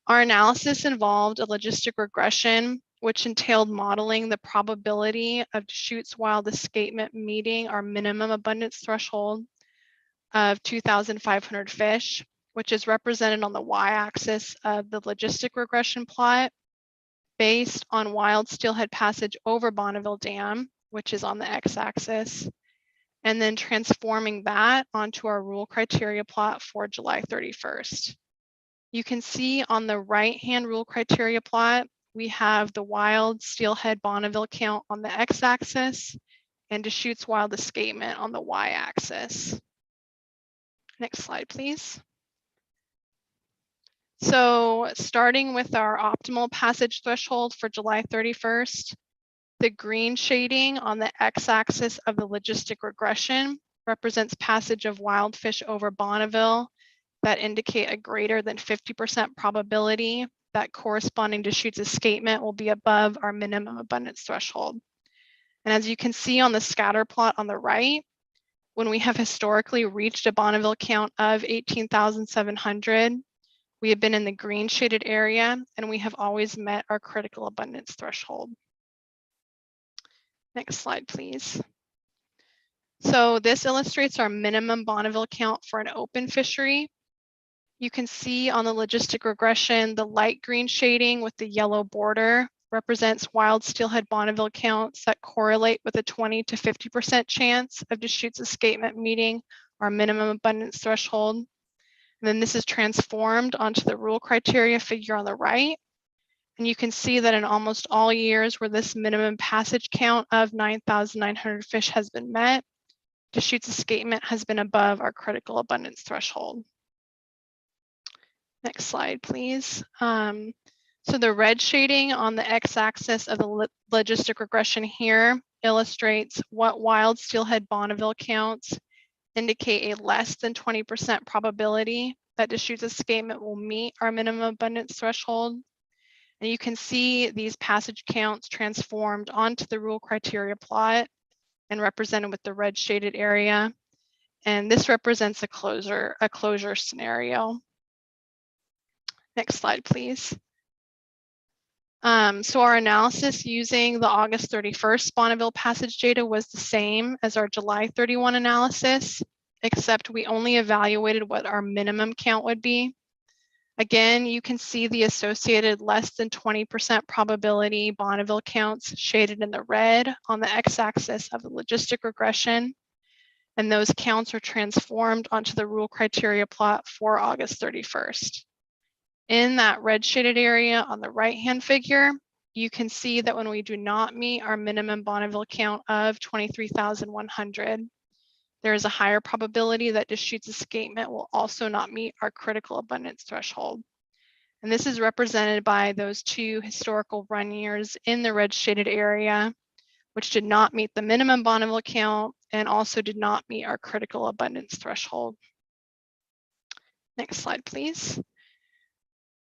Our analysis involved a logistic regression, which entailed modeling the probability of Deschutes wild escapement meeting our minimum abundance threshold of 2,500 fish, which is represented on the y-axis of the logistic regression plot, based on wild steelhead passage over Bonneville Dam, which is on the x-axis, and then transforming that onto our rule criteria plot for July 31st. You can see on the right-hand rule criteria plot, we have the wild steelhead Bonneville count on the x-axis and Deschutes wild escapement on the y-axis. Next slide, please. So starting with our optimal passage threshold for July 31st, the green shading on the x-axis of the logistic regression represents passage of wild fish over Bonneville that indicate a greater than 50% probability that corresponding Deschutes escapement will be above our minimum abundance threshold. And as you can see on the scatter plot on the right, when we have historically reached a Bonneville count of 18,700, we have been in the green shaded area and we have always met our critical abundance threshold. Next slide, please. So this illustrates our minimum Bonneville count for an open fishery. You can see on the logistic regression, the light green shading with the yellow border represents wild steelhead Bonneville counts that correlate with a 20 to 50% chance of Deschutes escapement meeting our minimum abundance threshold. And then this is transformed onto the rule criteria figure on the right. And you can see that in almost all years where this minimum passage count of 9,900 fish has been met, Deschutes escapement has been above our critical abundance threshold. Next slide, please. So the red shading on the x-axis of the logistic regression here illustrates what wild steelhead Bonneville counts indicate a less than 20% probability that Deschutes escapement will meet our minimum abundance threshold. And you can see these passage counts transformed onto the rule criteria plot and represented with the red shaded area. And this represents a closure scenario. Next slide, please. So our analysis using the August 31st Bonneville passage data was the same as our July 31 analysis, except we only evaluated what our minimum count would be. Again, you can see the associated less than 20% probability Bonneville counts shaded in the red on the x-axis of the logistic regression. And those counts are transformed onto the rule criteria plot for August 31st. In that red shaded area on the right-hand figure, you can see that when we do not meet our minimum Bonneville count of 23,100, there is a higher probability that Deschutes escapement will also not meet our critical abundance threshold. And this is represented by those two historical run years in the red shaded area, which did not meet the minimum Bonneville count and also did not meet our critical abundance threshold. Next slide, please.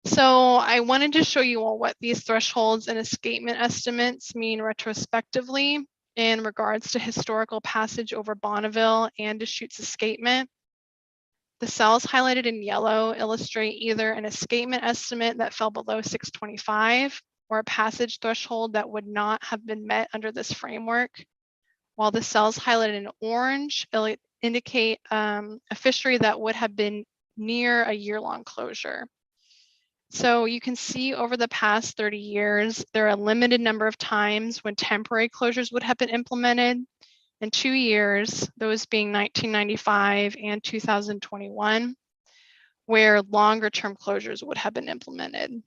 So I wanted to show you all what these thresholds and escapement estimates mean retrospectively in regards to historical passage over Bonneville and Deschutes escapement. The cells highlighted in yellow illustrate either an escapement estimate that fell below 625 or a passage threshold that would not have been met under this framework, while the cells highlighted in orange indicate a fishery that would have been near a year-long closure. So you can see over the past 30 years, there are a limited number of times when temporary closures would have been implemented. In 2 years, those being 1995 and 2021, where longer term closures would have been implemented.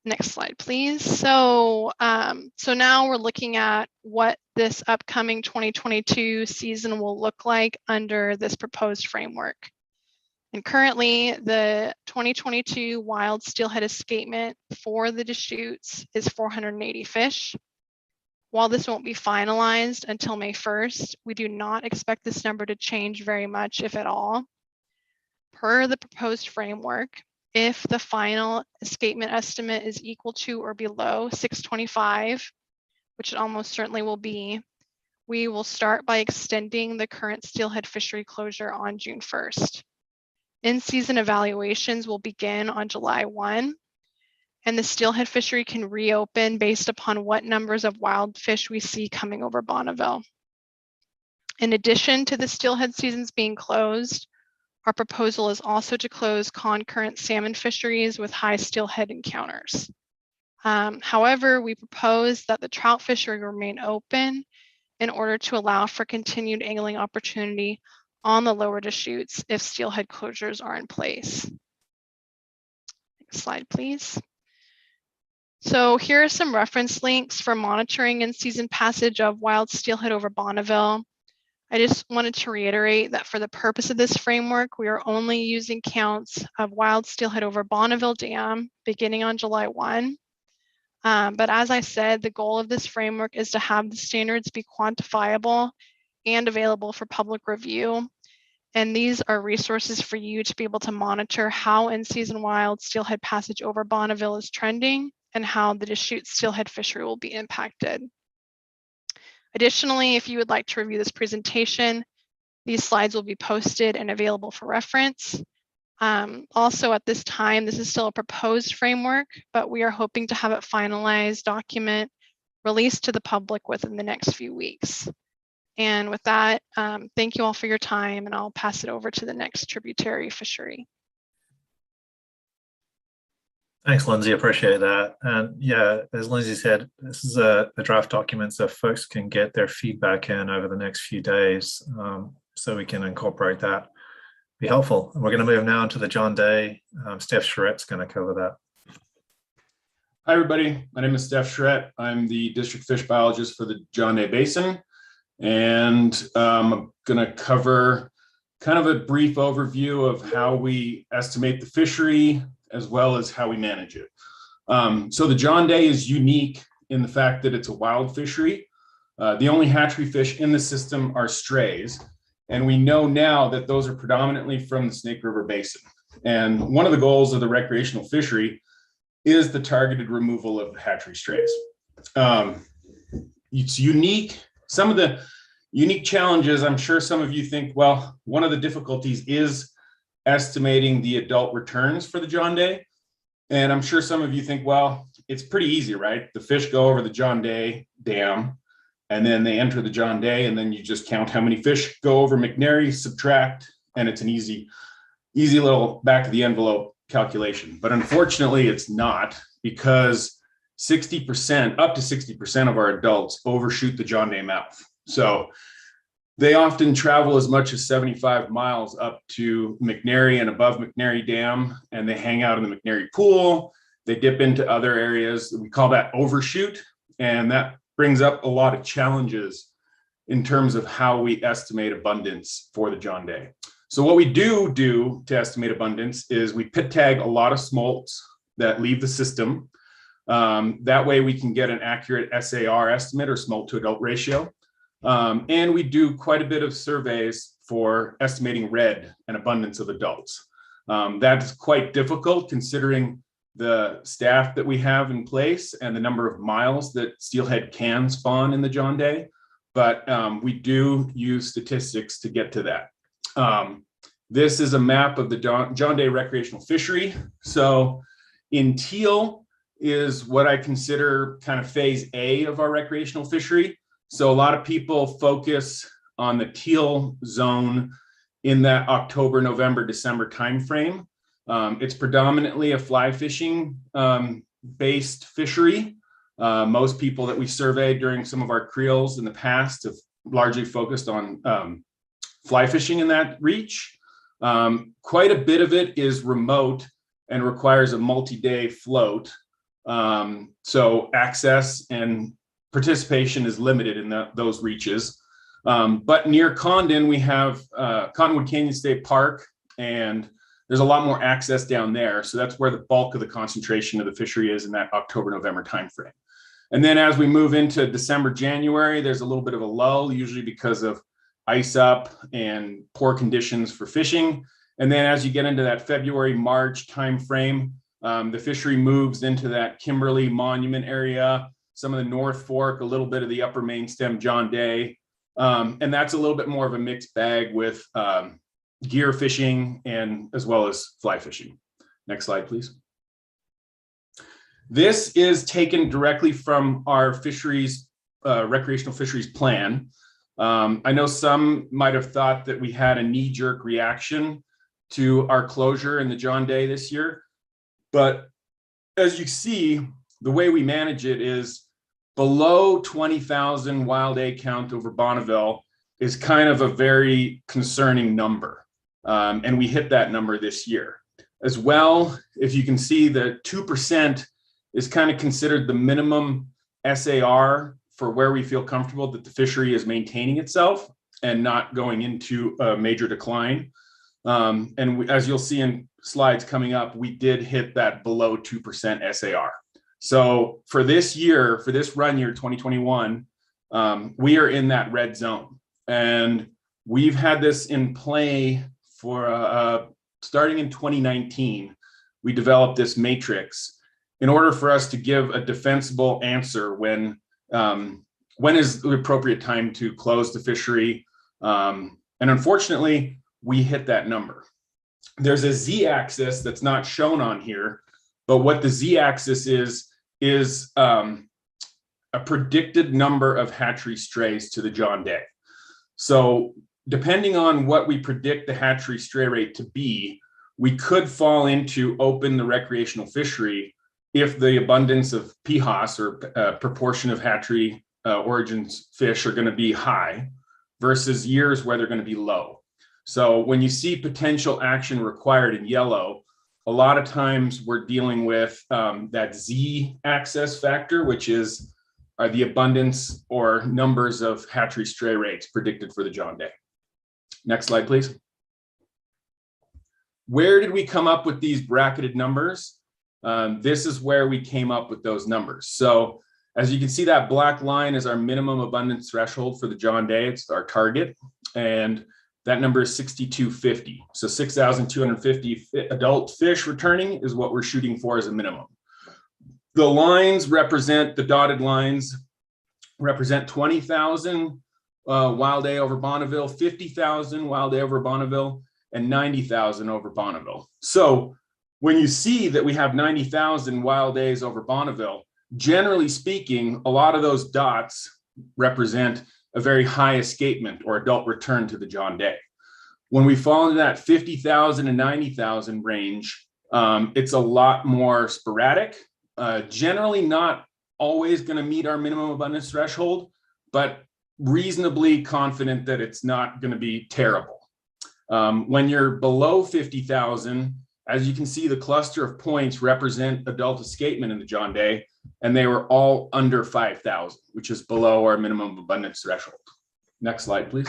Next slide, please. So now we're looking at what this upcoming 2022 season will look like under this proposed framework. And currently, the 2022 wild steelhead escapement for the Deschutes is 480 fish. While this won't be finalized until May 1st, we do not expect this number to change very much, if at all. Per the proposed framework, if the final escapement estimate is equal to or below 625, which it almost certainly will be, we will start by extending the current steelhead fishery closure on June 1st. In-season evaluations will begin on July 1, and the steelhead fishery can reopen based upon what numbers of wild fish we see coming over Bonneville. In addition to the steelhead seasons being closed, our proposal is also to close concurrent salmon fisheries with high steelhead encounters. However, we propose that the trout fishery remain open in order to allow for continued angling opportunity on the lower Deschutes if steelhead closures are in place. Next slide, please. So here are some reference links for monitoring in-season passage of wild steelhead over Bonneville. I just wanted to reiterate that for the purpose of this framework, we are only using counts of wild steelhead over Bonneville Dam beginning on July 1. But as I said, the goal of this framework is to have the standards be quantifiable and available for public review. And these are resources for you to be able to monitor how in-season wild steelhead passage over Bonneville is trending and how the Deschutes steelhead fishery will be impacted. Additionally, if you would like to review this presentation, these slides will be posted and available for reference. Also at this time, this is still a proposed framework, but we are hoping to have it finalized document released to the public within the next few weeks. And with that, thank you all for your time, and I'll pass it over to the next tributary fishery.
Thanks, Lindsay. Appreciate that. And yeah, as Lindsay said, this is a draft document so folks can get their feedback in over the next few days, so we can incorporate that. Be helpful. And we're going to move now into the John Day. Steph Charrette's going to cover that.
Hi, everybody. My name is Steph Charrette. I'm the district fish biologist for the John Day Basin. And I'm going to cover kind of a brief overview of how we estimate the fishery, as well as how we manage it. So the John Day is unique in the fact that it's a wild fishery. The only hatchery fish in the system are strays. And we know now that those are predominantly from the Snake River Basin. And one of the goals of the recreational fishery is the targeted removal of hatchery strays. It's unique. Some of the unique challenges, I'm sure some of you think, well, one of the difficulties is estimating the adult returns for the John Day. And I'm sure some of you think, well, it's pretty easy, right? The fish go over the John Day Dam, and then they enter the John Day, and then you just count how many fish go over McNary, subtract, and it's an easy little back of the envelope calculation. But unfortunately, it's not, because 60%, up to 60% of our adults overshoot the John Day mouth. So they often travel as much as 75 miles up to McNary and above McNary Dam, and they hang out in the McNary pool. They dip into other areas. We call that overshoot, and that brings up a lot of challenges in terms of how we estimate abundance for the John Day. So what we do to estimate abundance is we pit tag a lot of smolts that leave the system. That way we can get an accurate SAR estimate, or smolt to adult ratio. And we do quite a bit of surveys for estimating red and abundance of adults. That's quite difficult considering the staff that we have in place and the number of miles that steelhead can spawn in the John Day. But we do use statistics to get to that. This is a map of the John Day recreational fishery. So in teal is what I consider kind of phase A of our recreational fishery. So a lot of people focus on the teal zone in that October, November, December timeframe. It's predominantly a fly fishing based fishery. Most people that we surveyed during some of our creels in the past have largely focused on fly fishing in that reach. Quite a bit of it is remote and requires a multi-day float. So access and participation is limited in those reaches. But near Condon, we have Cottonwood Canyon State Park and there's a lot more access down there. So that's where the bulk of the concentration of the fishery is in that October-November timeframe. And then as we move into December, January, there's a little bit of a lull, usually because of ice up and poor conditions for fishing. And then as you get into that February, March timeframe, the fishery moves into that Kimberly Monument area, some of the North Fork, a little bit of the upper Mainstem, John Day. And that's a little bit more of a mixed bag with gear fishing and as well as fly fishing. Next slide, please. This is taken directly from our fisheries, recreational fisheries plan. I know some might have thought that we had a knee-jerk reaction to our closure in the John Day this year. But as you see, the way we manage it is below 20,000 wild egg count over Bonneville is kind of a very concerning number. And we hit that number this year. As well, if you can see, the 2% is kind of considered the minimum SAR for where we feel comfortable that the fishery is maintaining itself and not going into a major decline. As you'll see in slides coming up, we did hit that below 2% SAR. So for this year, for this run year, 2021, we are in that red zone. And we've had this in play for starting in 2019. We developed this matrix in order for us to give a defensible answer when is the appropriate time to close the fishery. And unfortunately, we hit that number. There's a z-axis that's not shown on here, but what the z-axis is a predicted number of hatchery strays to the John Day. So depending on what we predict the hatchery stray rate to be, we could fall into open the recreational fishery if the abundance of PHOS or proportion of hatchery origins fish are going to be high versus years where they're going to be low. So when you see potential action required in yellow, a lot of times we're dealing with that z-axis factor, which is the abundance or numbers of hatchery stray rates predicted for the John Day. Next slide, please. Where did we come up with these bracketed numbers? This is where we came up with those numbers. So as you can see, that black line is our minimum abundance threshold for the John Day. It's our target. And that number is 6,250. So 6,250 adult fish returning is what we're shooting for as a minimum. The lines represent, the dotted lines represent 20,000 wild day over Bonneville, 50,000 wild day over Bonneville, and 90,000 over Bonneville. So when you see that we have 90,000 wild days over Bonneville, generally speaking, a lot of those dots represent a very high escapement or adult return to the John Day. When we fall into that 50,000 and 90,000 range, it's a lot more sporadic, generally not always going to meet our minimum abundance threshold, but reasonably confident that it's not going to be terrible. When you're below 50,000, as you can see, the cluster of points represent adult escapement in the John Day, and they were all under 5,000, which is below our minimum abundance threshold. Next slide, please.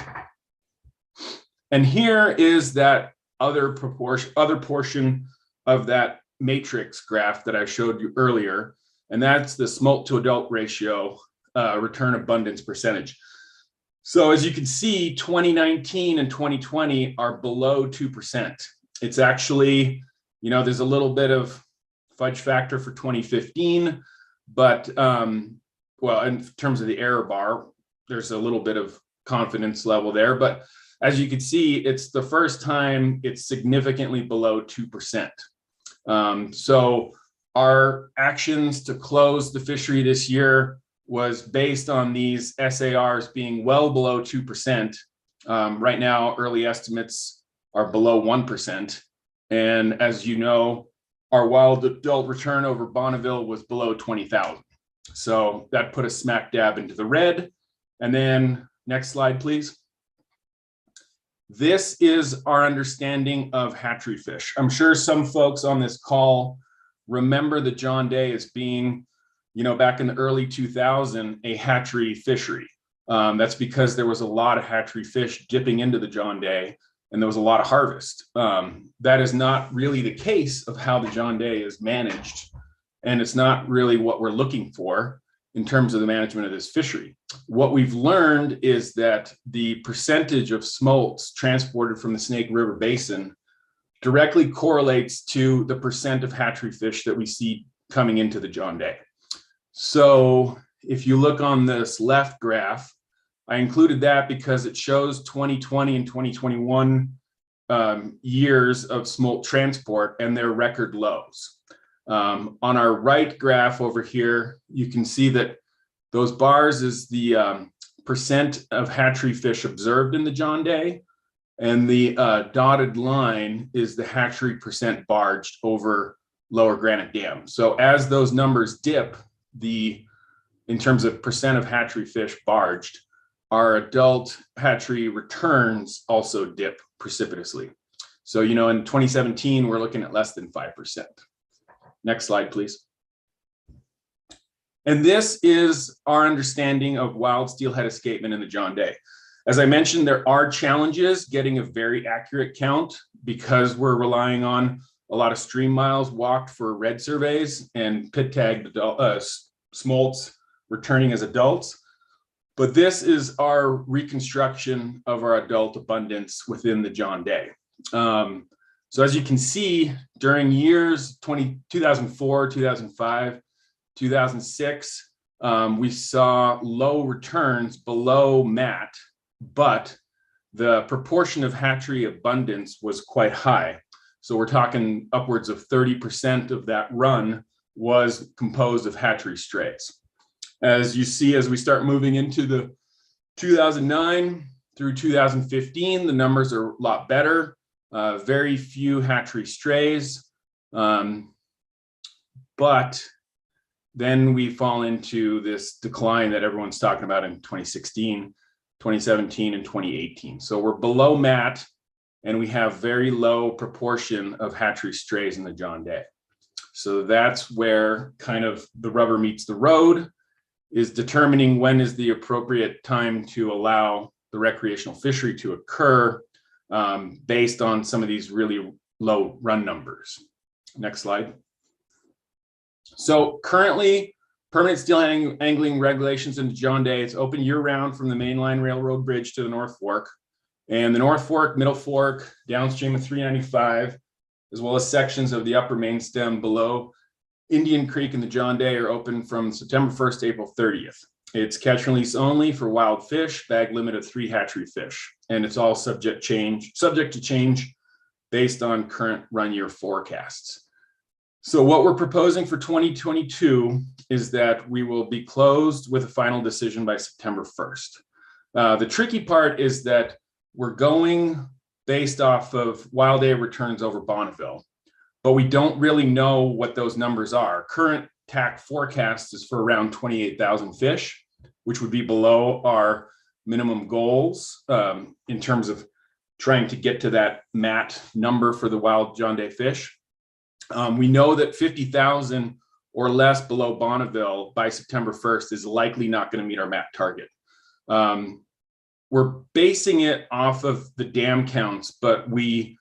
And here is that other portion of that matrix graph that I showed you earlier, and that's the smolt to adult ratio, return abundance percentage. So as you can see, 2019 and 2020 are below 2%. It's actually, there's a little bit of fudge factor for 2015, but well, in terms of the error bar, there's a little bit of confidence level there. But as you can see, it's the first time it's significantly below 2%. So our actions to close the fishery this year was based on these SARs being well below 2%. Right now, early estimates are below 1%. And as you know, our wild adult return over Bonneville was below 20,000. So that put us smack dab into the red. And then next slide, please. This is our understanding of hatchery fish. I'm sure some folks on this call remember the John Day as being, back in the early 2000s, a hatchery fishery. That's because there was a lot of hatchery fish dipping into the John Day. and there was a lot of harvest. That is not really the case of how the John Day is managed, and it's not really what we're looking for in terms of the management of this fishery. What we've learned is that the percentage of smolts transported from the Snake River Basin directly correlates to the percent of hatchery fish that we see coming into the John Day. So if you look on this left graph, I included that because it shows 2020 and 2021 years of smolt transport and their record lows. On our right graph over here, you can see that those bars is the percent of hatchery fish observed in the John Day, and the dotted line is the hatchery percent barged over Lower Granite Dam. So as those numbers dip, in terms of percent of hatchery fish barged, our adult hatchery returns also dip precipitously. So, in 2017, we're looking at less than 5%. Next slide, please. And this is our understanding of wild steelhead escapement in the John Day. As I mentioned, there are challenges getting a very accurate count because we're relying on a lot of stream miles walked for red surveys and pit tagged smolts returning as adults. But this is our reconstruction of our adult abundance within the John Day. So as you can see, during years 2004, 2005, 2006, we saw low returns below MAT, but the proportion of hatchery abundance was quite high. So we're talking upwards of 30% of that run was composed of hatchery strays. As you see, as we start moving into the 2009 through 2015, the numbers are a lot better. Very few hatchery strays. But then we fall into this decline that everyone's talking about in 2016, 2017, and 2018. So we're below MAT, and we have very low proportion of hatchery strays in the John Day. So that's where kind of the rubber meets the road, is determining when is the appropriate time to allow the recreational fishery to occur based on some of these really low run numbers. Next slide. So currently, permanent steelhead angling regulations in the John Day, it's open year round from the mainline railroad bridge to the North Fork. And the North Fork, Middle Fork, downstream of 395, as well as sections of the upper Mainstem below Indian Creek and the John Day are open from September 1st to April 30th. It's catch and release only for wild fish, bag limit of 3 hatchery fish, and it's all subject to change based on current run year forecasts. So what we're proposing for 2022 is that we will be closed with a final decision by September 1st. The tricky part is that we're going based off of wild day returns over Bonneville, but we don't really know what those numbers are. Current TAC forecast is for around 28,000 fish, which would be below our minimum goals in terms of trying to get to that MAT number for the wild John Day fish. We know that 50,000 or less below Bonneville by September 1st is likely not going to meet our MAT target. We're basing it off of the dam counts, but we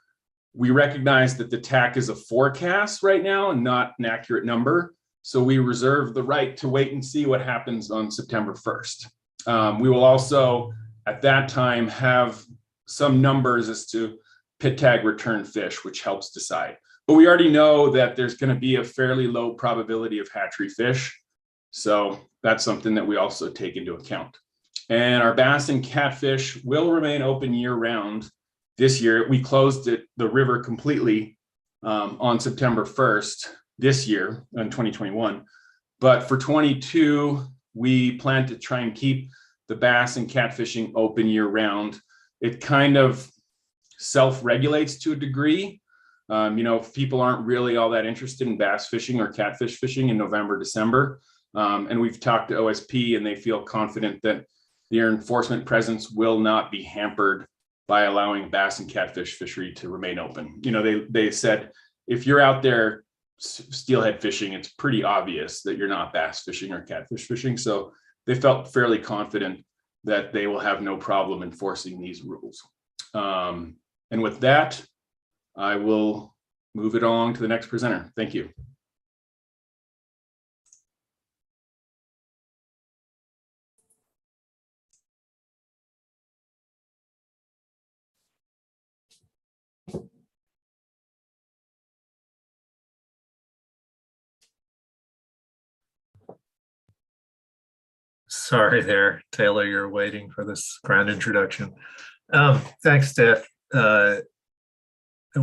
recognize that the TAC is a forecast right now and not an accurate number. So we reserve the right to wait and see what happens on September 1st. We will also, at that time, have some numbers as to pit tag return fish, which helps decide. But we already know that there's going to be a fairly low probability of hatchery fish. So that's something that we also take into account. And our bass and catfish will remain open year round. This year, we closed the river completely on September 1st this year in 2021. But for 22, we plan to try and keep the bass and catfishing open year round. It kind of self-regulates to a degree. If people aren't really all that interested in bass fishing or catfish fishing in November, December, and we've talked to OSP and they feel confident that their enforcement presence will not be hampered by allowing bass and catfish fishery to remain open. They said, if you're out there steelhead fishing, it's pretty obvious that you're not bass fishing or catfish fishing. So they felt fairly confident that they will have no problem enforcing these rules. And with that, I will move it along to the next presenter. Thank you.
Sorry there, Taylor, you're waiting for this grand introduction. Thanks, Steph. And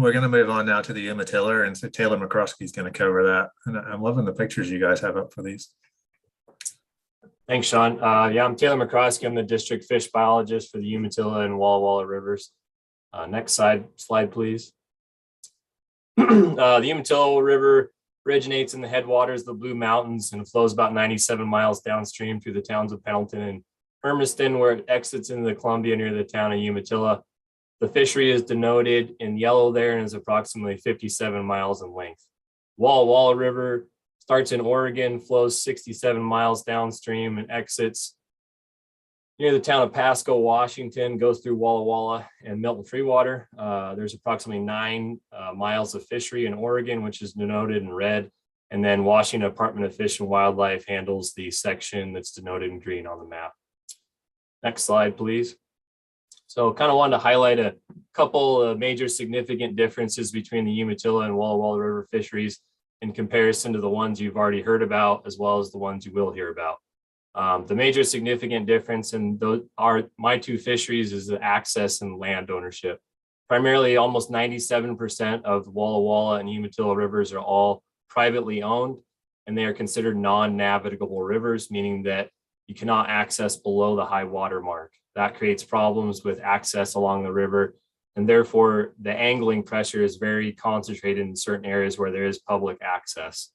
we're going to move on now to the Umatilla, and so Taylor McCroskey is going to cover that. And I'm loving the pictures you guys have up for these.
Thanks, Sean. Yeah, I'm Taylor McCroskey. I'm the district fish biologist for the Umatilla and Walla rivers. Next slide, please. The Umatilla River originates in the headwaters of the Blue Mountains and flows about 97 miles downstream through the towns of Pendleton and Hermiston, where it exits into the Columbia near the town of Umatilla. The fishery is denoted in yellow there and is approximately 57 miles in length. Walla River starts in Oregon, flows 67 miles downstream and exits near the town of Pasco, Washington, goes through Walla and Milton Freewater. There's approximately 9 miles of fishery in Oregon, which is denoted in red. And then Washington Department of Fish and Wildlife handles the section that's denoted in green on the map. Next slide, please. So kind of wanted to highlight a couple of major significant differences between the Umatilla and Walla River fisheries in comparison to the ones you've already heard about, as well as the ones you will hear about. The major significant difference in those are my two fisheries is the access and land ownership. Primarily, almost 97% of Walla and Umatilla rivers are all privately owned, and they are considered non-navigable rivers, meaning that you cannot access below the high water mark. That creates problems with access along the river, and therefore the angling pressure is very concentrated in certain areas where there is public access.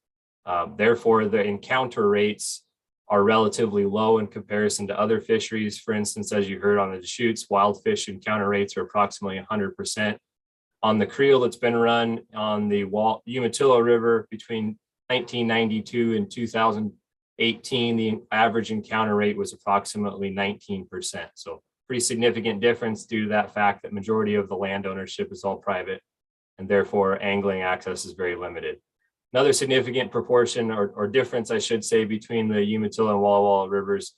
Therefore, the encounter rates are relatively low in comparison to other fisheries. For instance, as you heard on the Deschutes, wild fish encounter rates are approximately 100%. On the creel that's been run on the Umatilla River between 1992 and 2018, the average encounter rate was approximately 19%. So pretty significant difference due to that fact that majority of the land ownership is all private, and therefore angling access is very limited. Another significant proportion or difference, I should say, between the Umatilla and Walla rivers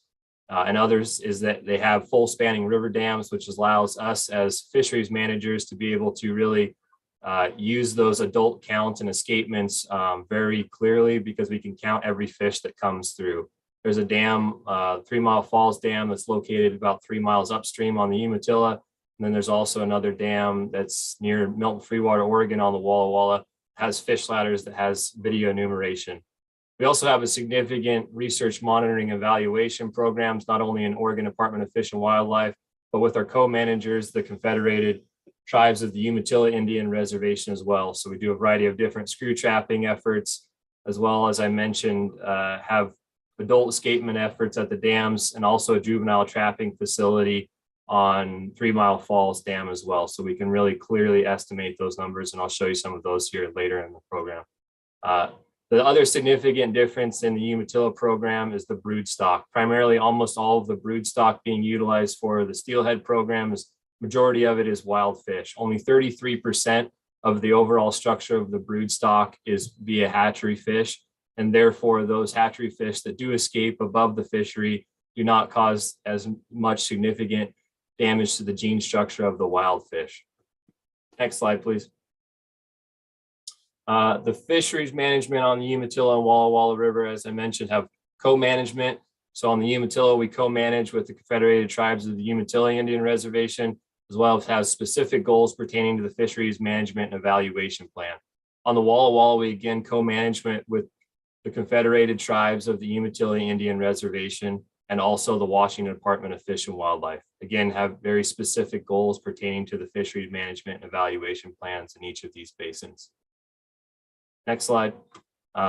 and others is that they have full spanning river dams, which allows us as fisheries managers to be able to really use those adult counts and escapements very clearly, because we can count every fish that comes through. There's a dam, 3 Mile Falls Dam, that's located about 3 miles upstream on the Umatilla. And then there's also another dam that's near Milton Freewater, Oregon on the Walla, has fish ladders that has video enumeration. We also have a significant research monitoring evaluation programs, not only in Oregon Department of Fish and Wildlife, but with our co-managers, the Confederated Tribes of the Umatilla Indian Reservation as well. So we do a variety of different screw trapping efforts, as well as I mentioned, have adult escapement efforts at the dams, and also a juvenile trapping facility on 3 Mile Falls Dam as well. So we can really clearly estimate those numbers, and I'll show you some of those here later in the program. The other significant difference in the Umatilla program is the brood stock. Primarily, almost all of the brood stock being utilized for the Steelhead program is majority of it is wild fish. Only 33% of the overall structure of the brood stock is via hatchery fish, and therefore those hatchery fish that do escape above the fishery do not cause as much significant damage to the gene structure of the wild fish. Next slide, please. The fisheries management on the Umatilla and Walla River, as I mentioned, have co-management. So on the Umatilla, we co-manage with the Confederated Tribes of the Umatilla Indian Reservation, as well as have specific goals pertaining to the fisheries management and evaluation plan. On the Walla, we again co-management with the Confederated Tribes of the Umatilla Indian Reservation, and also the Washington Department of Fish and Wildlife. Again, have very specific goals pertaining to the fisheries management and evaluation plans in each of these basins. Next slide.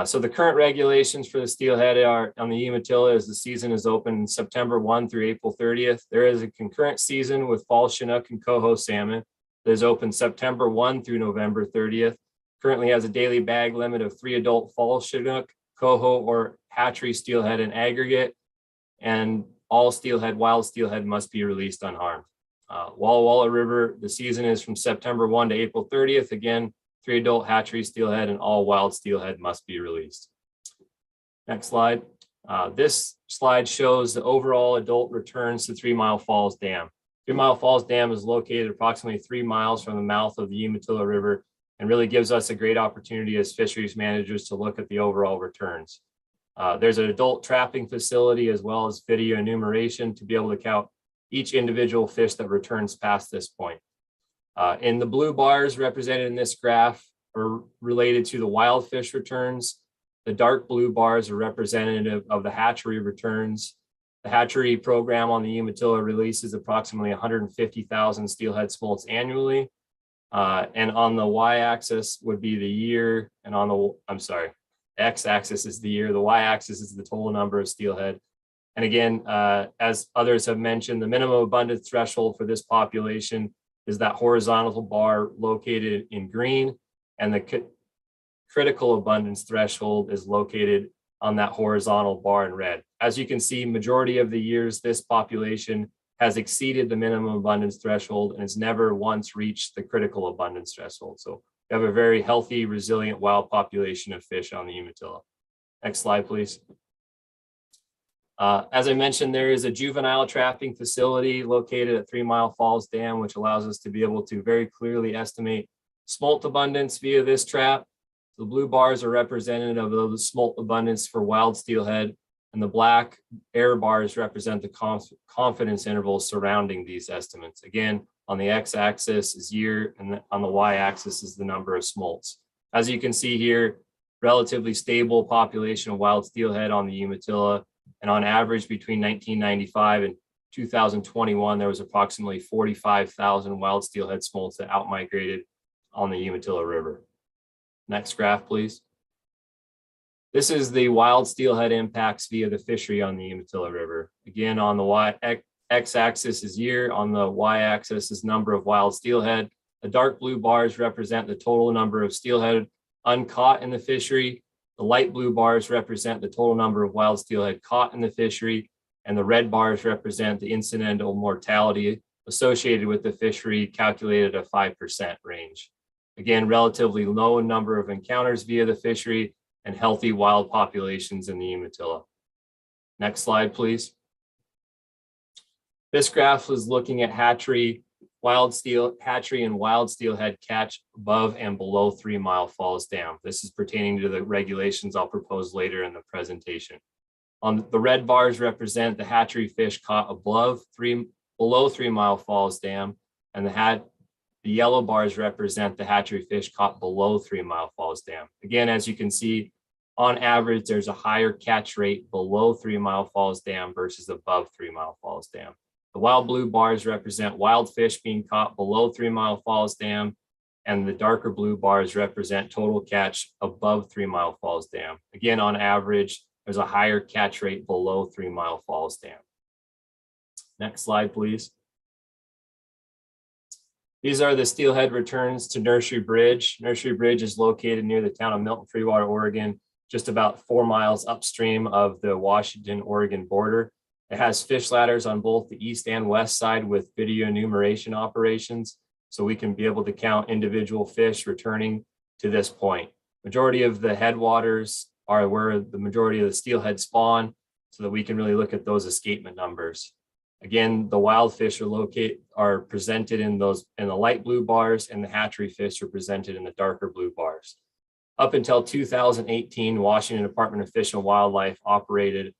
So the current regulations for the steelhead are on the Umatilla as the season is open September 1 through April 30th. There is a concurrent season with fall Chinook and coho salmon that is open September 1 through November 30th. Currently has a daily bag limit of 3 adult fall Chinook, coho, or hatchery steelhead in aggregate, and all steelhead, wild steelhead, must be released unharmed. Walla River, the season is from September 1 to April 30th. Again, 3 adult hatchery steelhead and all wild steelhead must be released. Next slide. This slide shows the overall adult returns to 3 Mile Falls Dam. 3 Mile Falls Dam is located approximately 3 miles from the mouth of the Umatilla River and really gives us a great opportunity as fisheries managers to look at the overall returns. There's an adult trapping facility as well as video enumeration to be able to count each individual fish that returns past this point. In the blue bars represented in this graph are related to the wild fish returns. The dark blue bars are representative of the hatchery returns. The hatchery program on the Umatilla releases approximately 150,000 steelhead smolts annually. And on the y-axis would be the year, and on the, x-axis is the year, the y-axis is the total number of steelhead. And again, as others have mentioned, the minimum abundance threshold for this population is that horizontal bar located in green, and the critical abundance threshold is located on that horizontal bar in red. As you can see, majority of the years, this population has exceeded the minimum abundance threshold and has never once reached the critical abundance threshold. So we have a very healthy, resilient wild population of fish on the Umatilla. Next slide, please. As I mentioned, there is a juvenile trapping facility located at 3 Mile Falls Dam, which allows us to be able to very clearly estimate smolt abundance via this trap. The blue bars are representative of the smolt abundance for wild steelhead, and the black air bars represent the confidence intervals surrounding these estimates. Again, on the x-axis is year, and on the y-axis is the number of smolts. As you can see here, relatively stable population of wild steelhead on the Umatilla, and on average between 1995 and 2021, there was approximately 45,000 wild steelhead smolts that outmigrated on the Umatilla River. Next graph, please. This is the wild steelhead impacts via the fishery on the Umatilla River. Again, on the x-axis is year, on the y-axis is number of wild steelhead. The dark blue bars represent the total number of steelhead uncaught in the fishery. The light blue bars represent the total number of wild steelhead caught in the fishery, and the red bars represent the incidental mortality associated with the fishery, calculated at 5% range. Again, relatively low number of encounters via the fishery and healthy wild populations in the Umatilla. Next slide, please. This graph is looking at hatchery and wild steelhead catch above and below 3 Mile Falls Dam. This is pertaining to the regulations I'll propose later in the presentation. On the red bars represent the hatchery fish caught below 3 Mile Falls Dam, and the yellow bars represent the hatchery fish caught below 3 Mile Falls Dam. Again, as you can see, on average, there's a higher catch rate below 3 Mile Falls Dam versus above 3 Mile Falls Dam. The wild blue bars represent wild fish being caught below 3 Mile Falls Dam, and the darker blue bars represent total catch above 3 Mile Falls Dam. Again, on average, there's a higher catch rate below 3 Mile Falls Dam. Next slide, please. These are the steelhead returns to Nursery Bridge. Nursery Bridge is located near the town of Milton, Freewater, Oregon, just about 4 miles upstream of the Washington-Oregon border. It has fish ladders on both the east and west side with video enumeration operations, so we can be able to count individual fish returning to this point. Majority of the headwaters are where the majority of the steelhead spawn, so that we can really look at those escapement numbers. Again, the wild fish are presented in the light blue bars, and the hatchery fish are presented in the darker blue bars. Up until 2018, Washington Department of Fish and Wildlife operated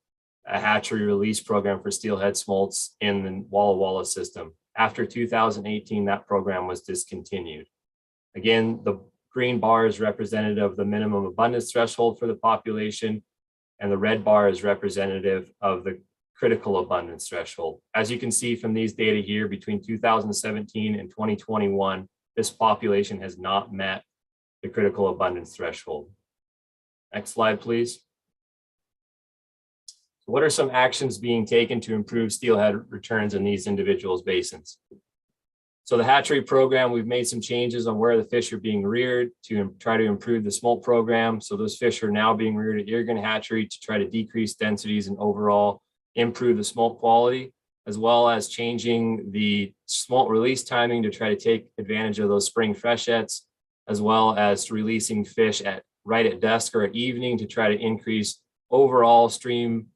a hatchery release program for steelhead smolts in the Walla system. After 2018, that program was discontinued. Again, the green bar is representative of the minimum abundance threshold for the population, and the red bar is representative of the critical abundance threshold. As you can see from these data here, between 2017 and 2021, this population has not met the critical abundance threshold. Next slide, please. What are some actions being taken to improve steelhead returns in these individuals' basins? So the hatchery program, we've made some changes on where the fish are being reared to try to improve the smolt program. So those fish are now being reared at Irrigan Hatchery to try to decrease densities and overall improve the smolt quality. as well as changing the smolt release timing to try to take advantage of those spring freshets, as well as releasing fish right at dusk or at evening to try to increase overall stream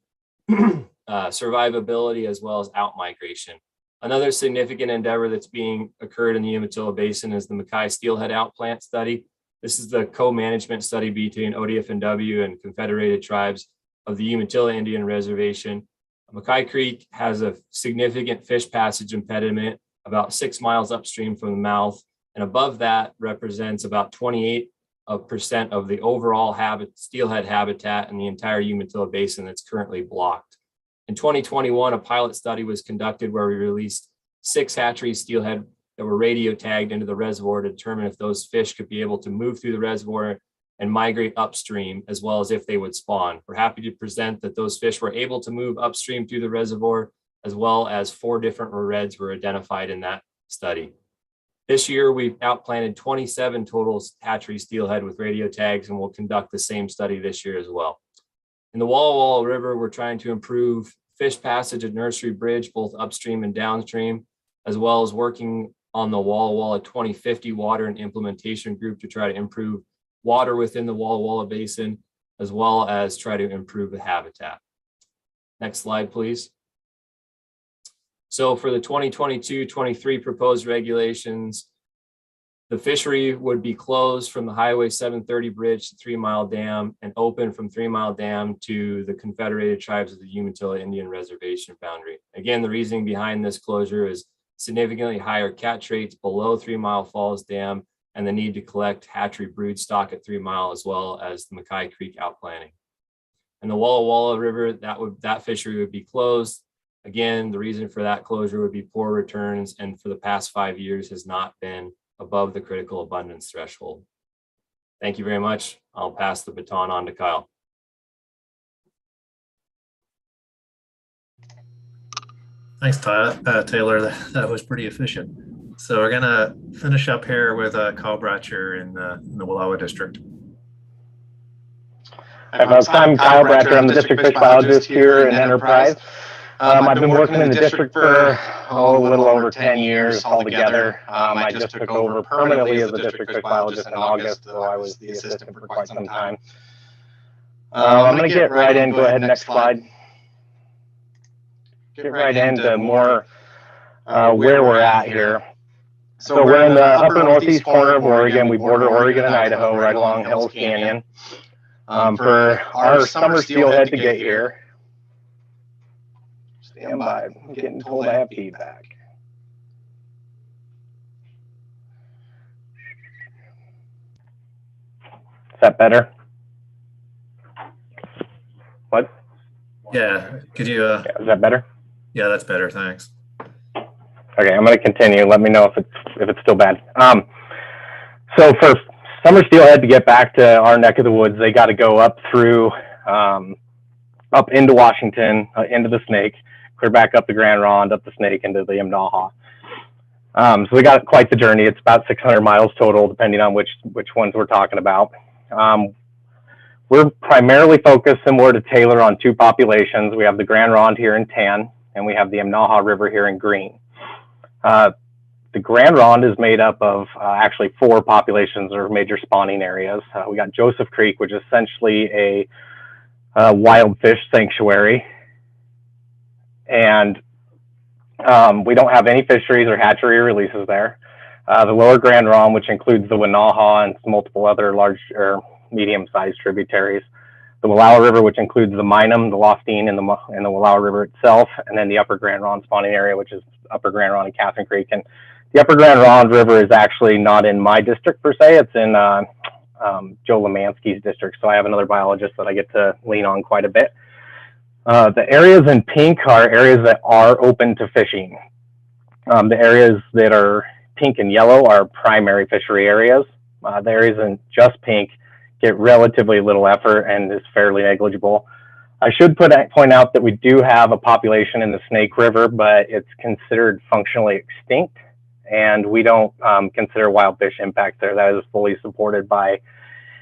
survivability as well as out migration. Another significant endeavor that's being occurred in the Umatilla Basin is the Makai Steelhead Outplant study. This is the co-management study between ODF&W and Confederated Tribes of the Umatilla Indian Reservation. Makai Creek has a significant fish passage impediment about 6 miles upstream from the mouth, and above that represents about 28% of the overall steelhead habitat in the entire Umatilla Basin that's currently blocked. In 2021, a pilot study was conducted where we released 6 hatchery steelhead that were radio tagged into the reservoir to determine if those fish could be able to move through the reservoir and migrate upstream, as well as if they would spawn. We're happy to present that those fish were able to move upstream through the reservoir, as well as 4 different reds were identified in that study. This year, we've outplanted 27 total hatchery steelhead with radio tags, and we'll conduct the same study this year as well. In the Walla River, we're trying to improve fish passage at Nursery Bridge, both upstream and downstream, as well as working on the Walla 2050 water and implementation group to try to improve water within the Walla Basin, as well as try to improve the habitat. Next slide, please. So for the 2022-23 proposed regulations, the fishery would be closed from the Highway 730 bridge to 3 Mile Dam and open from 3 Mile Dam to the Confederated Tribes of the Umatilla Indian Reservation boundary. Again, the reasoning behind this closure is significantly higher catch rates below 3 Mile Falls Dam and the need to collect hatchery brood stock at 3 Mile, as well as the Makai Creek outplanting. And the Walla River, that fishery would be closed. Again, the reason for that closure would be poor returns, and for the past 5 years has not been above the critical abundance threshold. Thank you very much. I'll pass the baton on to Kyle.
Thanks, Taylor. That was pretty efficient. So we're gonna finish up here with Kyle Bratcher in the Walla district.
I'm Kyle Bratcher. I'm the district fish biologist here in Enterprise. I've been working in the district for a little over 10 years altogether. I just took over permanently as the district fish biologist in August, though I was the assistant for quite some time. I'm going to get right in. Go ahead, next slide. Get right into more where we're at here. So we're in the upper northeast corner of Oregon. We border Oregon and Idaho right along Hell's Canyon. For our summer steelhead to get here, stand by. I'm getting told I have feedback. Is that better? What?
Yeah, could you?
Yeah, is that better?
Yeah, that's better. Thanks.
Okay, I'm going to continue. Let me know if it's still bad. So for summer steelhead to get back to our neck of the woods, they got to go up through, up into Washington, into the Snake, clear back up the Grand Ronde, up the Snake, into the Imnaha. So we got quite the journey. It's about 600 miles total, depending on which ones we're talking about. We're primarily focused, similar to Taylor, on 2 populations. We have the Grand Ronde here in tan, and we have the Imnaha River here in green. The Grand Ronde is made up of actually 4 populations or major spawning areas. We got Joseph Creek, which is essentially a wild fish sanctuary. And we don't have any fisheries or hatchery releases there. The lower Grand Ronde, which includes the Winaha and multiple other large or medium-sized tributaries. The Walla River, which includes the Mainstem, the Lostine, and the Walla River itself, and then the upper Grand Ronde spawning area, which is upper Grand Ronde and Catherine Creek. And the upper Grand Ronde River is actually not in my district per se. It's in Joe Lemansky's district. So I have another biologist that I get to lean on quite a bit. The areas in pink are areas that are open to fishing. The areas that are pink and yellow are primary fishery areas. The areas in just pink get relatively little effort and is fairly negligible. I should point out that we do have a population in the Snake River, but it's considered functionally extinct, and we don't consider wild fish impact there. That is fully supported by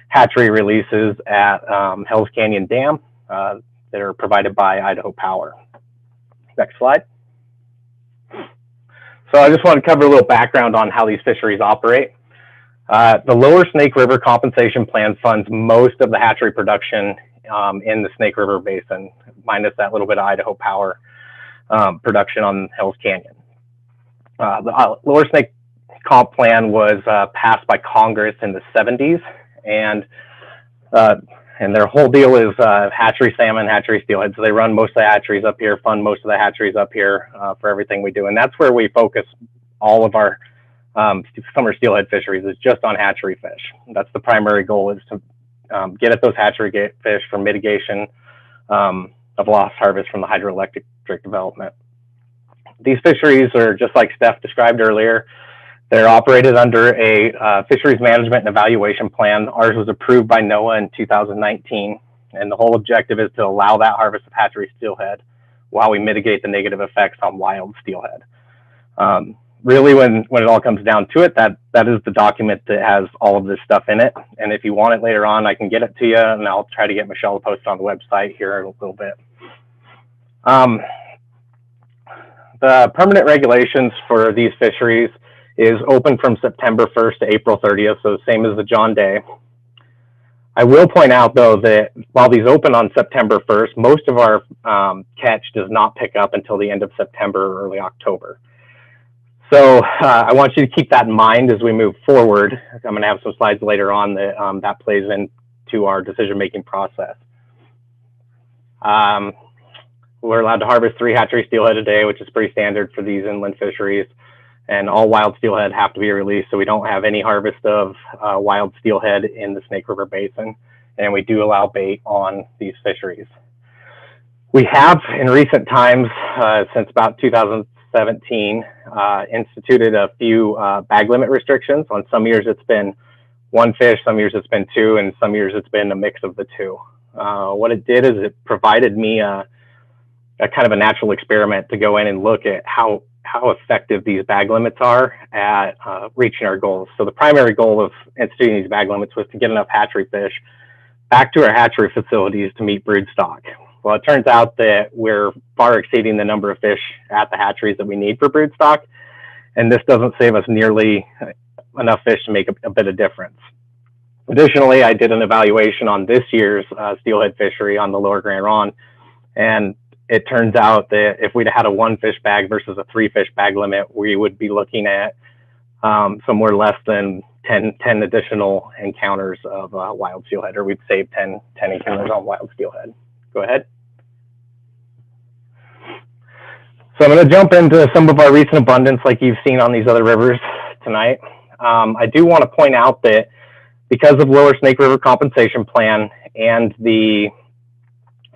hatchery releases at Hell's Canyon Dam that are provided by Idaho Power. Next slide. So I just want to cover a little background on how these fisheries operate. The Lower Snake River Compensation Plan funds most of the hatchery production in the Snake River Basin, minus that little bit of Idaho Power production on Hell's Canyon. The Lower Snake Comp Plan was passed by Congress in the 70s, and their whole deal is hatchery salmon, hatchery steelhead. So they run most of the hatcheries up here, fund most of the hatcheries up here for everything we do. And that's where we focus all of our summer steelhead fisheries, is just on hatchery fish. That's the primary goal, is to get at those hatchery fish for mitigation of lost harvest from the hydroelectric development. These fisheries are just like Steph described earlier. They're operated under a fisheries management and evaluation plan. Ours was approved by NOAA in 2019, and the whole objective is to allow that harvest of hatchery steelhead while we mitigate the negative effects on wild steelhead. Really, when it all comes down to it, that is the document that has all of this stuff in it. And if you want it later on, I can get it to you, and I'll try to get Michelle to post it on the website here in a little bit. The permanent regulations for these fisheries is open from September 1st to April 30th, so same as the John Day. I will point out, though, that while these open on September 1st, most of our catch does not pick up until the end of September or early October. So I want you to keep that in mind as we move forward. I'm going to have some slides later on that, that plays into our decision-making process. We're allowed to harvest 3 hatchery steelhead a day, which is pretty standard for these inland fisheries. And all wild steelhead have to be released, so we don't have any harvest of wild steelhead in the Snake River Basin, and we do allow bait on these fisheries. We have, in recent times, since about 2017, instituted a few bag limit restrictions. On some years it's been 1 fish, some years it's been 2, and some years it's been a mix of the 2. What it did is it provided me a kind of a natural experiment to go in and look at how effective these bag limits are at reaching our goals. So the primary goal of instituting these bag limits was to get enough hatchery fish back to our hatchery facilities to meet brood stock. Well, it turns out that we're far exceeding the number of fish at the hatcheries that we need for brood stock, and this doesn't save us nearly enough fish to make a bit of difference. Additionally, I did an evaluation on this year's steelhead fishery on the Lower Grand Ronde, and it turns out that if we'd had a 1 fish bag versus a 3 fish bag limit, we would be looking at somewhere less than 10 additional encounters of wild steelhead, or we'd save 10 encounters on wild steelhead. Go ahead. So I'm going to jump into some of our recent abundance like you've seen on these other rivers tonight. I do want to point out that because of Lower Snake River Compensation Plan and the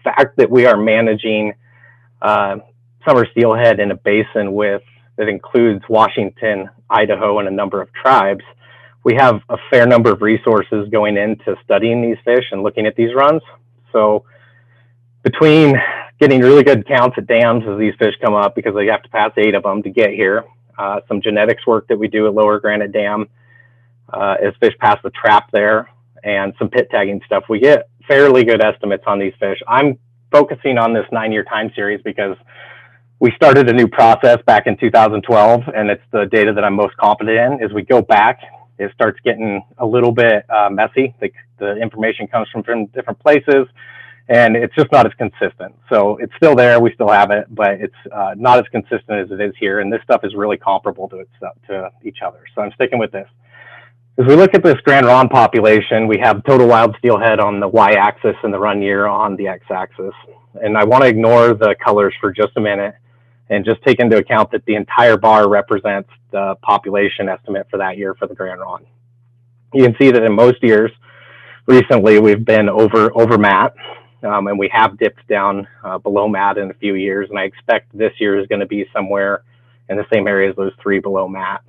fact that we are managing summer steelhead in a basin that includes Washington, Idaho, and a number of tribes, we have a fair number of resources going into studying these fish and looking at these runs. So between getting really good counts at dams as these fish come up, because they have to pass 8 of them to get here, some genetics work that we do at Lower Granite Dam as fish pass the trap there, and some pit tagging stuff, we get fairly good estimates on these fish. I'm focusing on this 9-year time series because we started a new process back in 2012, and it's the data that I'm most confident in. As we go back, it starts getting a little bit messy. The information comes from different places, and it's just not as consistent. So it's still there, we still have it, but it's not as consistent as it is here, and this stuff is really comparable to each other. So I'm sticking with this. As we look at this Grand Ronde population, we have total wild steelhead on the y-axis and the run year on the x-axis. And I want to ignore the colors for just a minute and just take into account that the entire bar represents the population estimate for that year for the Grand Ronde. You can see that in most years recently we've been over mat, and we have dipped down below mat in a few years, and I expect this year is going to be somewhere in the same area as those 3 below mat.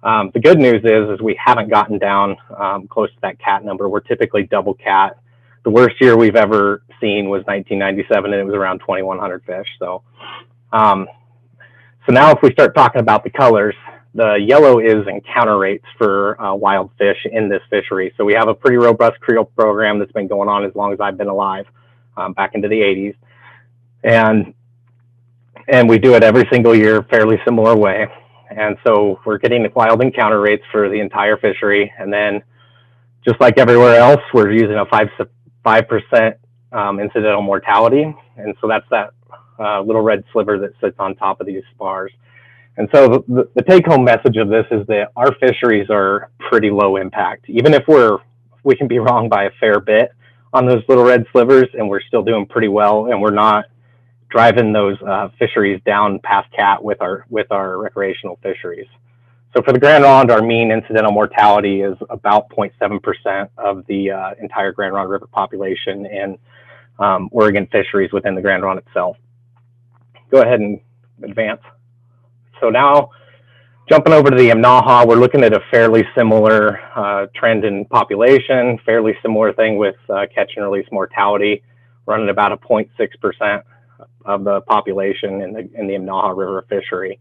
The good news is we haven't gotten down close to that cat number. We're typically double cat. The worst year we've ever seen was 1997, and it was around 2,100 fish. So now if we start talking about the colors, the yellow is encounter rates for wild fish in this fishery. So we have a pretty robust creel program that's been going on as long as I've been alive, back into the 80s. And and we do it every single year, fairly similar way. And so we're getting the wild encounter rates for the entire fishery. And then just like everywhere else, we're using a 5% incidental mortality. And so that's that little red sliver that sits on top of these spars. And so the take-home message of this is that our fisheries are pretty low impact. Even if we can be wrong by a fair bit on those little red slivers, and we're still doing pretty well, and we're not driving those fisheries down past cat with our recreational fisheries. So for the Grand Ronde, our mean incidental mortality is about 0.7% of the entire Grand Ronde River population in Oregon fisheries within the Grand Ronde itself. Go ahead and advance. So now jumping over to the Imnaha, we're looking at a fairly similar trend in population, fairly similar thing with catch and release mortality, running about a 0.6% of the population in the Imnaha River fishery.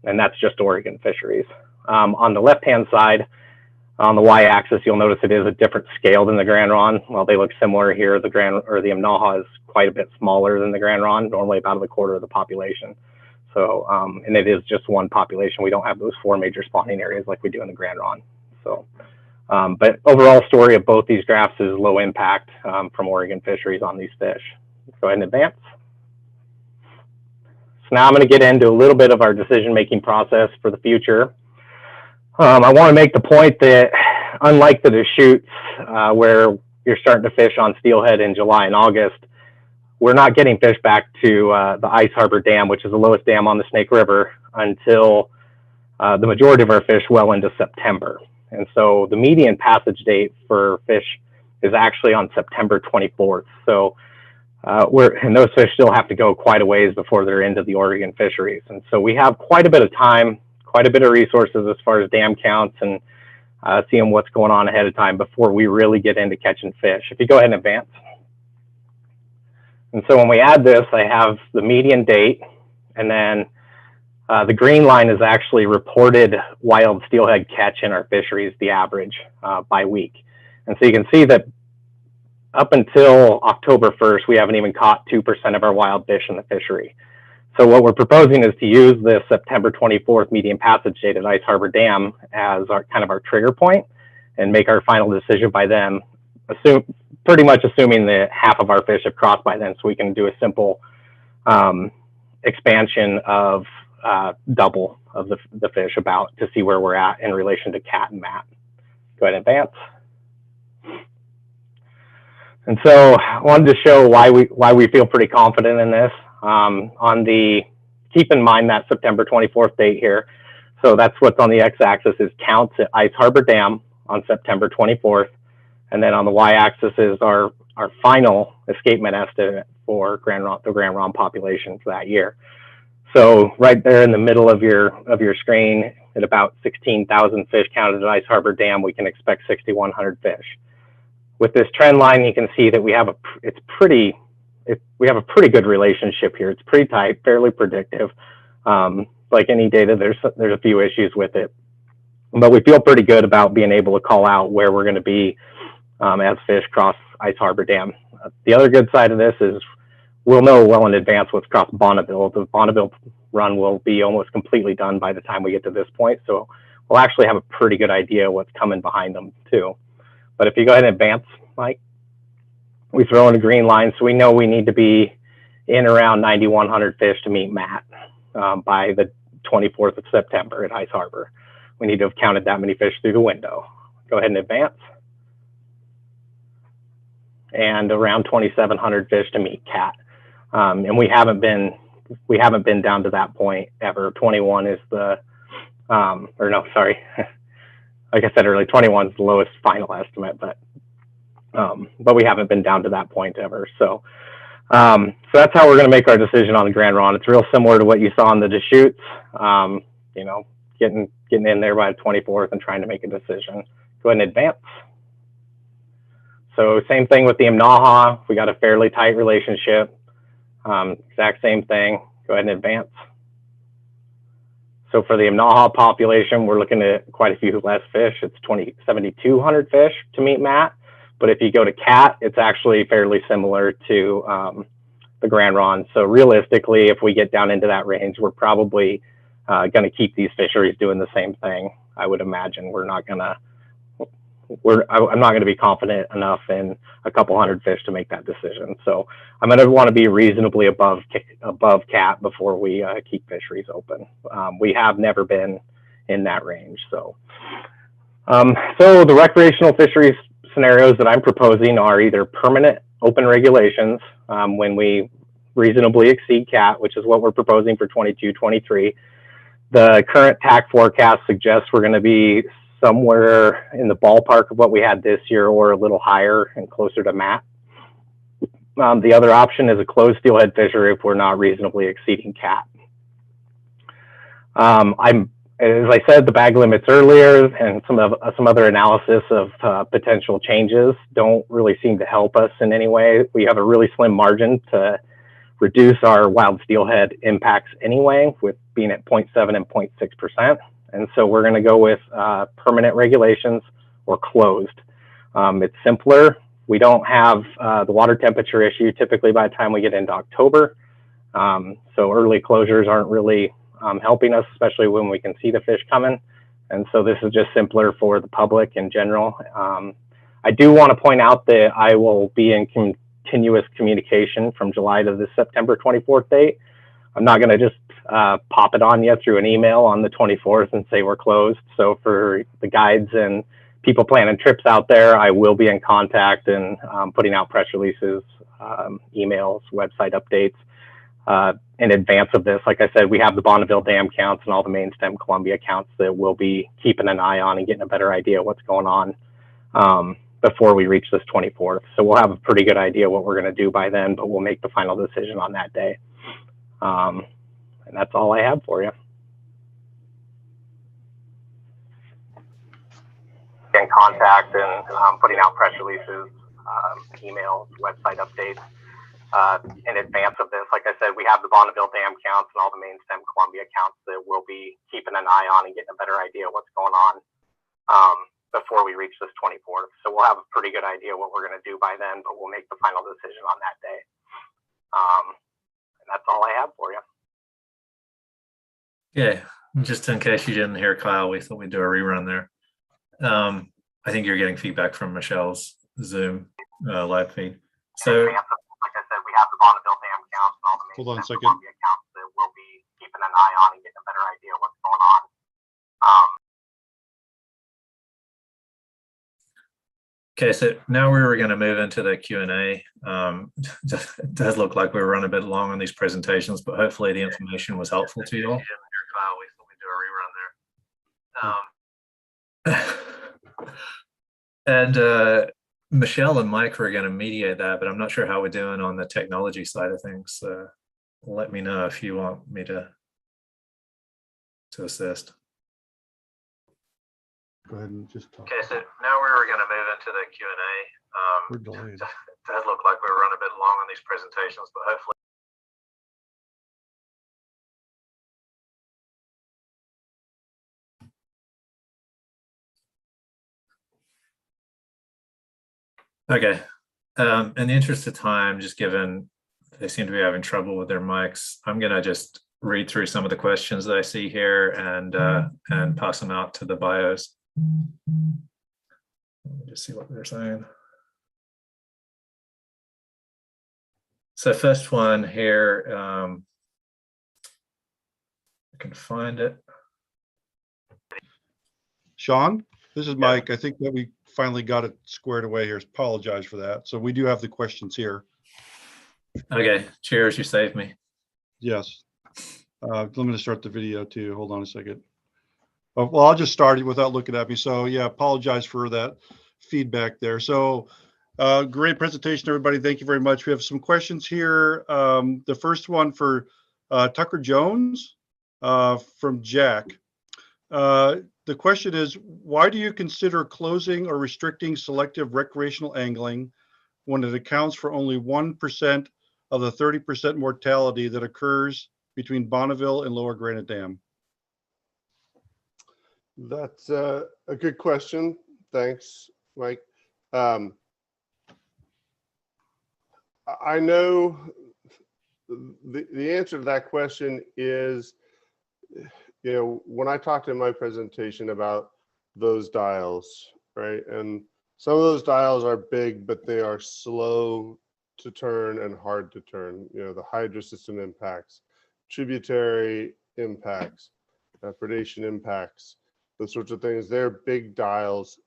And that's just Oregon fisheries. On the left-hand side, on the y-axis, you'll notice it is a different scale than the Grand Ronde. While they look similar here, the Imnaha is quite a bit smaller than the Grand Ronde, normally about a quarter of the population. So, and it is just one population. We don't have those 4 major spawning areas like we do in the Grand Ronde. So, but overall story of both these graphs is low impact from Oregon fisheries on these fish. Let's go ahead and advance. So now I'm going to get into a little bit of our decision-making process for the future. I want to make the point that unlike the Deschutes, where you're starting to fish on steelhead in July and August, we're not getting fish back to the Ice Harbor Dam, which is the lowest dam on the Snake River, until the majority of our fish well into September. And so the median passage date for fish is actually on September 24th. So and those fish still have to go quite a ways before they're into the Oregon fisheries. And so we have quite a bit of time, quite a bit of resources as far as dam counts and seeing what's going on ahead of time before we really get into catching fish. If you go ahead and advance. And so when we add this, I have the median date, and then the green line is actually reported wild steelhead catch in our fisheries, the average by week. And so you can see that up until October 1st, we haven't even caught 2% of our wild fish in the fishery. So what we're proposing is to use the September 24th median passage date at Ice Harbor Dam as our kind of our trigger point and make our final decision by then, pretty much assuming that half of our fish have crossed by then, so we can do a simple expansion of double of the fish about to see where we're at in relation to cat and mat. Go ahead and advance. And so I wanted to show why we feel pretty confident in this. Keep in mind that September 24th date here. So that's what's on the x-axis is counts at Ice Harbor Dam on September 24th. And then on the y-axis is our final escapement estimate for the Grand Ronde population for that year. So right there in the middle of your screen, at about 16,000 fish counted at Ice Harbor Dam, we can expect 6,100 fish. With this trend line, you can see that we have a pretty good relationship here. It's pretty tight, fairly predictive. Like any data, there's a few issues with it, but we feel pretty good about being able to call out where we're going to be as fish cross Ice Harbor Dam. The other good side of this is we'll know well in advance what's crossed Bonneville. The Bonneville run will be almost completely done by the time we get to this point, so we'll actually have a pretty good idea what's coming behind them too. But if you go ahead and advance, Mike, we throw in a green line, so we know we need to be in around 9,100 fish to meet mat by the 24th of September at Ice Harbor. We need to have counted that many fish through the window. Go ahead and advance. And around 2,700 fish to meet cat. And we haven't been down to that point ever. 21 is the, or no, sorry. Like I said earlier, 21 is the lowest final estimate, but we haven't been down to that point ever. So that's how we're going to make our decision on the Grand Ronde. It's real similar to what you saw in the Deschutes, you know, getting in there by the 24th and trying to make a decision. Go ahead and advance. So same thing with the Imnaha. We got a fairly tight relationship. Exact same thing. Go ahead and advance. So for the Imnaha population, we're looking at quite a few less fish. It's 7,200 fish to meet mat. But if you go to cat, it's actually fairly similar to the Grand Ronde. So realistically, if we get down into that range, we're probably going to keep these fisheries doing the same thing. I would imagine we're not going to. I'm not going to be confident enough in a couple hundred fish to make that decision. So I'm going to want to be reasonably above cap before we keep fisheries open. We have never been in that range. So the recreational fisheries scenarios that I'm proposing are either permanent open regulations when we reasonably exceed cap, which is what we're proposing for 22-23. The current TAC forecast suggests we're going to be somewhere in the ballpark of what we had this year or a little higher and closer to MAP. The other option is a closed steelhead fishery if we're not reasonably exceeding cap. As I said, the bag limits earlier and some other analysis of potential changes don't really seem to help us in any way. We have a really slim margin to reduce our wild steelhead impacts anyway, with being at 0.7 and 0.6%. And so we're going to go with permanent regulations or closed. It's simpler. We don't have the water temperature issue typically by the time we get into October. So early closures aren't really helping us, especially when we can see the fish coming. And so this is just simpler for the public in general. I do want to point out that I will be in continuous communication from July to the September 24th date. I'm not going to just pop it on you through an email on the 24th and say we're closed. So for the guides and people planning trips out there, I will be in contact and putting out press releases, emails, website updates in advance of this. Like I said, we have the Bonneville dam counts and all the Mainstem Columbia counts that we'll be keeping an eye on and getting a better idea of what's going on before we reach this 24th. So we'll have a pretty good idea what we're going to do by then, but we'll make the final decision on that day. And that's all I have for you. In contact and putting out press releases, emails, website updates in advance of this. Like I said, we have the Bonneville dam counts and all the Mainstem Columbia counts that we'll be keeping an eye on and getting a better idea of what's going on before we reach this 24th. So we'll have a pretty good idea what we're going to do by then, but we'll make the final decision on that day. And that's all I have for you.
Yeah, just in case you didn't hear Kyle, we thought we'd do a rerun there. I think you're getting feedback from Michelle's Zoom live feed. So, like
I said, we have the Bonneville dam counts and all the
hold on a second.
Columbia counts that we'll be keeping an eye on and getting a better idea of what's going on.
Okay, so now we were going to move into the Q&A. It does look like we were running a bit long on these presentations, but hopefully the information was helpful to you all. And Michelle and Mike were going to mediate that, but I'm not sure how we're doing on the technology side of things. So let me know if you want me to assist.
Go ahead and just talk.
Okay, so now we were going to move into the Q&A.
We're delayed.
It does look like we were running a bit long on these presentations, but hopefully. Okay, in the interest of time, just given they seem to be having trouble with their mics, I'm going to just read through some of the questions that I see here and pass them out to the bios. Let me just see what they're saying. So first one here, I can find it.
Sean, this is Mike. I think that we finally got it squared away here. Apologize for that. So we do have the questions here.
Okay, cheers, you saved me.
Yes. Let me start the video too. Hold on a second. Oh, well, I'll just start it without looking at me. So yeah, apologize for that feedback there. So great presentation, everybody. Thank you very much. We have some questions here. The first one for Tucker Jones from Jack. The question is, why do you consider closing or restricting selective recreational angling when it accounts for only 1% of the 30% mortality that occurs between Bonneville and Lower Granite Dam?
That's a good question. Thanks, Mike. I know the answer to that question is, when I talked in my presentation about those dials, right? And some of those dials are big, but they are slow to turn and hard to turn. The hydro system impacts, tributary impacts, predation impacts, those sorts of things. They're big dials,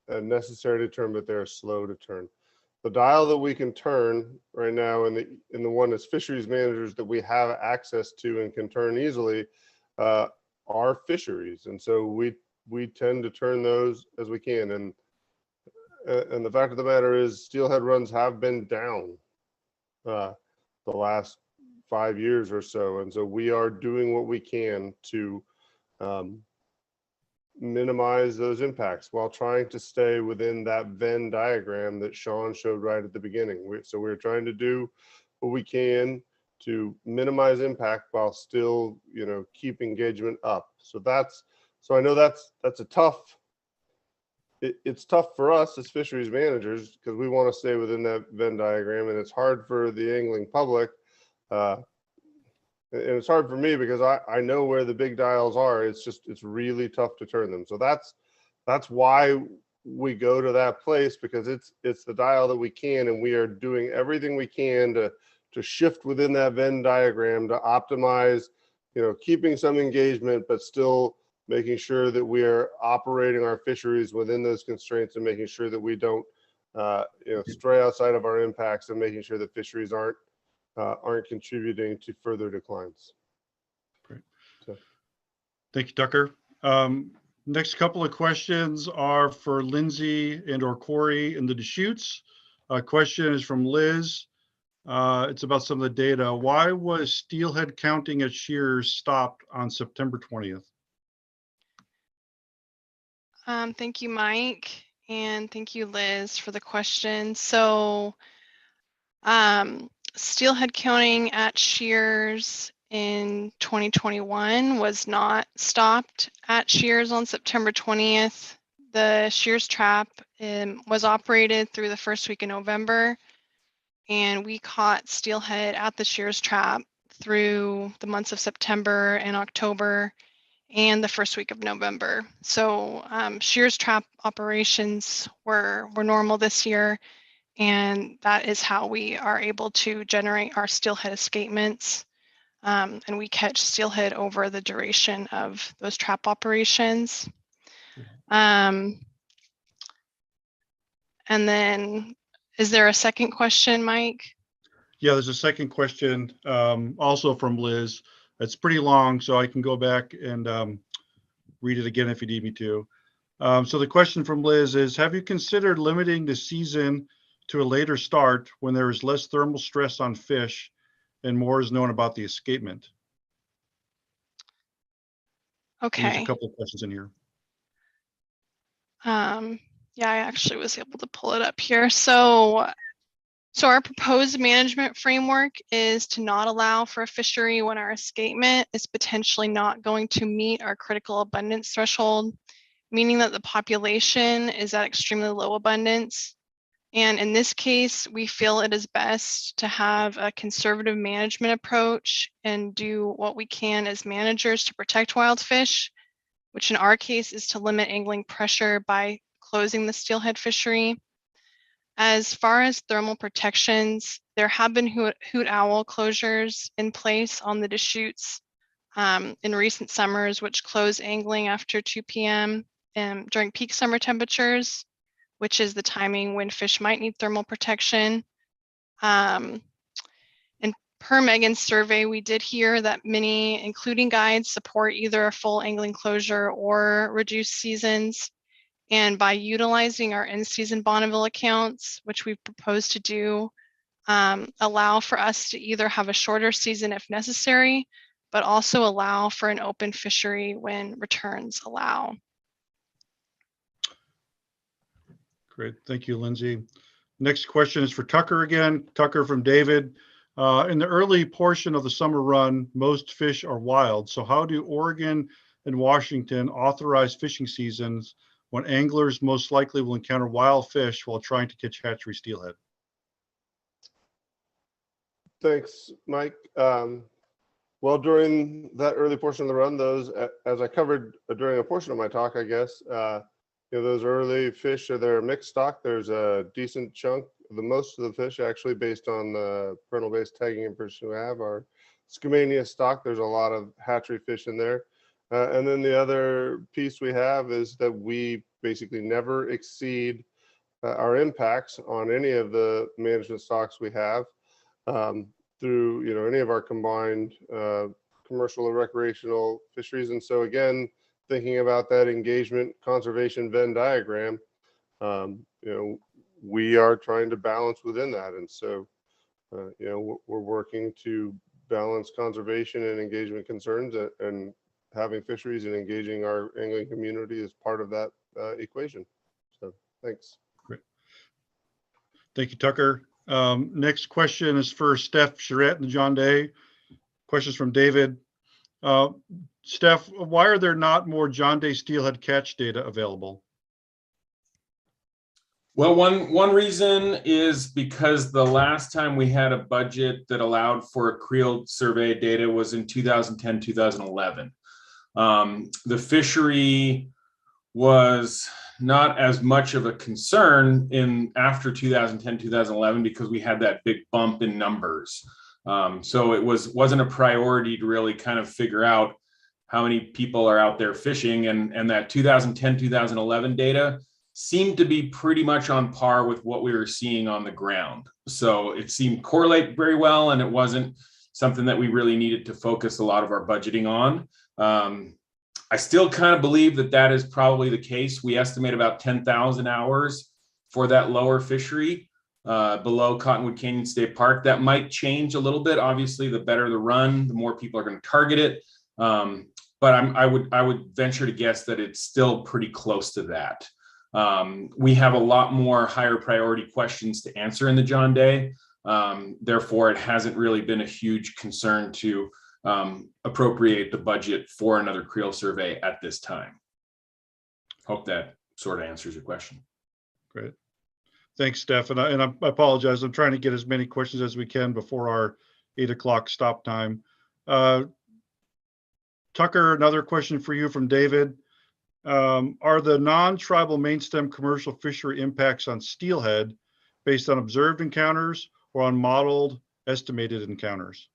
necessary to turn, but they're slow to turn. The dial that we can turn right now, and the one as fisheries managers that we have access to and can turn easily, are fisheries. And so we tend to turn those as we can. And the fact of the matter is, steelhead runs have been down the last 5 years or so. And so we are doing what we can to minimize those impacts while trying to stay within that Venn diagram that Sean showed right at the beginning. So we're trying to do what we can to minimize impact while still, keep engagement up. So I know that's a tough, it's tough for us as fisheries managers because we want to stay within that Venn diagram, and it's hard for the angling public. And it's hard for me because I know where the big dials are. It's really tough to turn them. So that's why we go to that place, because it's the dial that we can, and we are doing everything we can to shift within that Venn diagram to optimize, keeping some engagement, but still making sure that we are operating our fisheries within those constraints and making sure that we don't, stray outside of our impacts, and making sure that fisheries aren't contributing to further declines.
Great.
So.
Thank you, Tucker. Next couple of questions are for Lindsay and/or Corey in the Deschutes. Question is from Liz. It's about some of the data. Why was steelhead counting at Shears stopped on September 20th?
Thank you, Mike, and thank you, Liz, for the question. So steelhead counting at Shears in 2021 was not stopped at Shears on September 20th. The Shears trap was operated through the first week in November, and we caught steelhead at the Shears trap through the months of September and October and the first week of November. So Shears trap operations were normal this year, and that is how we are able to generate our steelhead escapements. And we catch steelhead over the duration of those trap operations. And then, is there a second question, Mike?
Yeah, there's a second question, also from Liz. It's pretty long, so I can go back and read it again if you need me to. So the question from Liz is, have you considered limiting the season to a later start when there is less thermal stress on fish and more is known about the escapement?
Okay.
And there's a couple of questions in here.
Yeah, I actually was able to pull it up here. So our proposed management framework is to not allow for a fishery when our escapement is potentially not going to meet our critical abundance threshold, meaning that the population is at extremely low abundance. And in this case, we feel it is best to have a conservative management approach and do what we can as managers to protect wild fish, which in our case is to limit angling pressure by closing the steelhead fishery. As far as thermal protections, there have been hoot owl closures in place on the Deschutes in recent summers, which close angling after 2 p.m. During peak summer temperatures, which is the timing when fish might need thermal protection. And per Megan's survey, we did hear that many, including guides, support either a full angling closure or reduced seasons. And by utilizing our in-season Bonneville accounts, which we've proposed to do, allow for us to either have a shorter season if necessary, but also allow for an open fishery when returns allow.
Great, thank you, Lindsay. Next question is for Tucker again. Tucker from David. In the early portion of the summer run, most fish are wild. So how do Oregon and Washington authorize fishing seasons when anglers most likely will encounter wild fish while trying to catch hatchery steelhead?
Thanks, Mike. Well, during that early portion of the run, those, as I covered during a portion of my talk, I guess, those early fish are their mixed stock. There's a decent chunk, the most of the fish actually, based on the parental-based tagging information we have, are Skamania stock. There's a lot of hatchery fish in there. And then the other piece we have is that we basically never exceed our impacts on any of the management stocks we have through any of our combined commercial or recreational fisheries. And so again, thinking about that engagement conservation Venn diagram, we are trying to balance within that. And so we're working to balance conservation and engagement concerns, and having fisheries and engaging our angling community is part of that equation. So thanks.
Great. Thank you, Tucker. Next question is for Steph Charette and John Day. Questions from David. Steph, why are there not more John Day steelhead catch data available?
Well, one reason is because the last time we had a budget that allowed for a creel survey data was in 2010, 2011. The fishery was not as much of a concern after 2010, 2011, because we had that big bump in numbers. So it wasn't a priority to really kind of figure out how many people are out there fishing, and that 2010, 2011 data seemed to be pretty much on par with what we were seeing on the ground. So it seemed correlate very well, and it wasn't something that we really needed to focus a lot of our budgeting on. I still kind of believe that is probably the case. We estimate about 10,000 hours for that lower fishery below Cottonwood Canyon State Park. That might change a little bit. Obviously, the better the run, the more people are going to target it. But I would venture to guess that it's still pretty close to that. We have a lot more higher priority questions to answer in the John Day. Therefore, it hasn't really been a huge concern to appropriate the budget for another creel survey at this time. Hope that sort of answers your question.
Great. Thanks, Steph. And I apologize. I'm trying to get as many questions as we can before our 8 o'clock stop time. Tucker, another question for you from David. Are the non-tribal mainstem commercial fishery impacts on steelhead based on observed encounters or on modeled estimated encounters?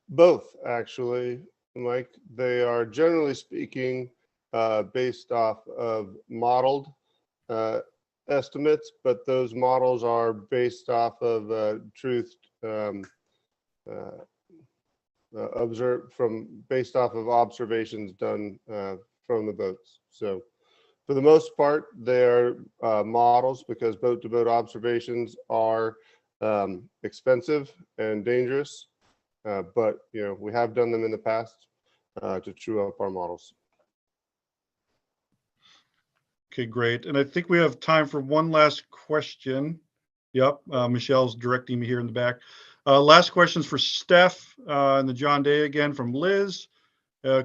Both, actually, Mike. They are generally speaking based off of modeled estimates, but those models are based off of based off of observations done from the boats. So for the most part, they're models, because boat-to-boat observations are expensive and dangerous. But we have done them in the past to true up our models.
Okay, great. And I think we have time for one last question. Yep, Michelle's directing me here in the back. Last questions for Steph and the John Day again from Liz.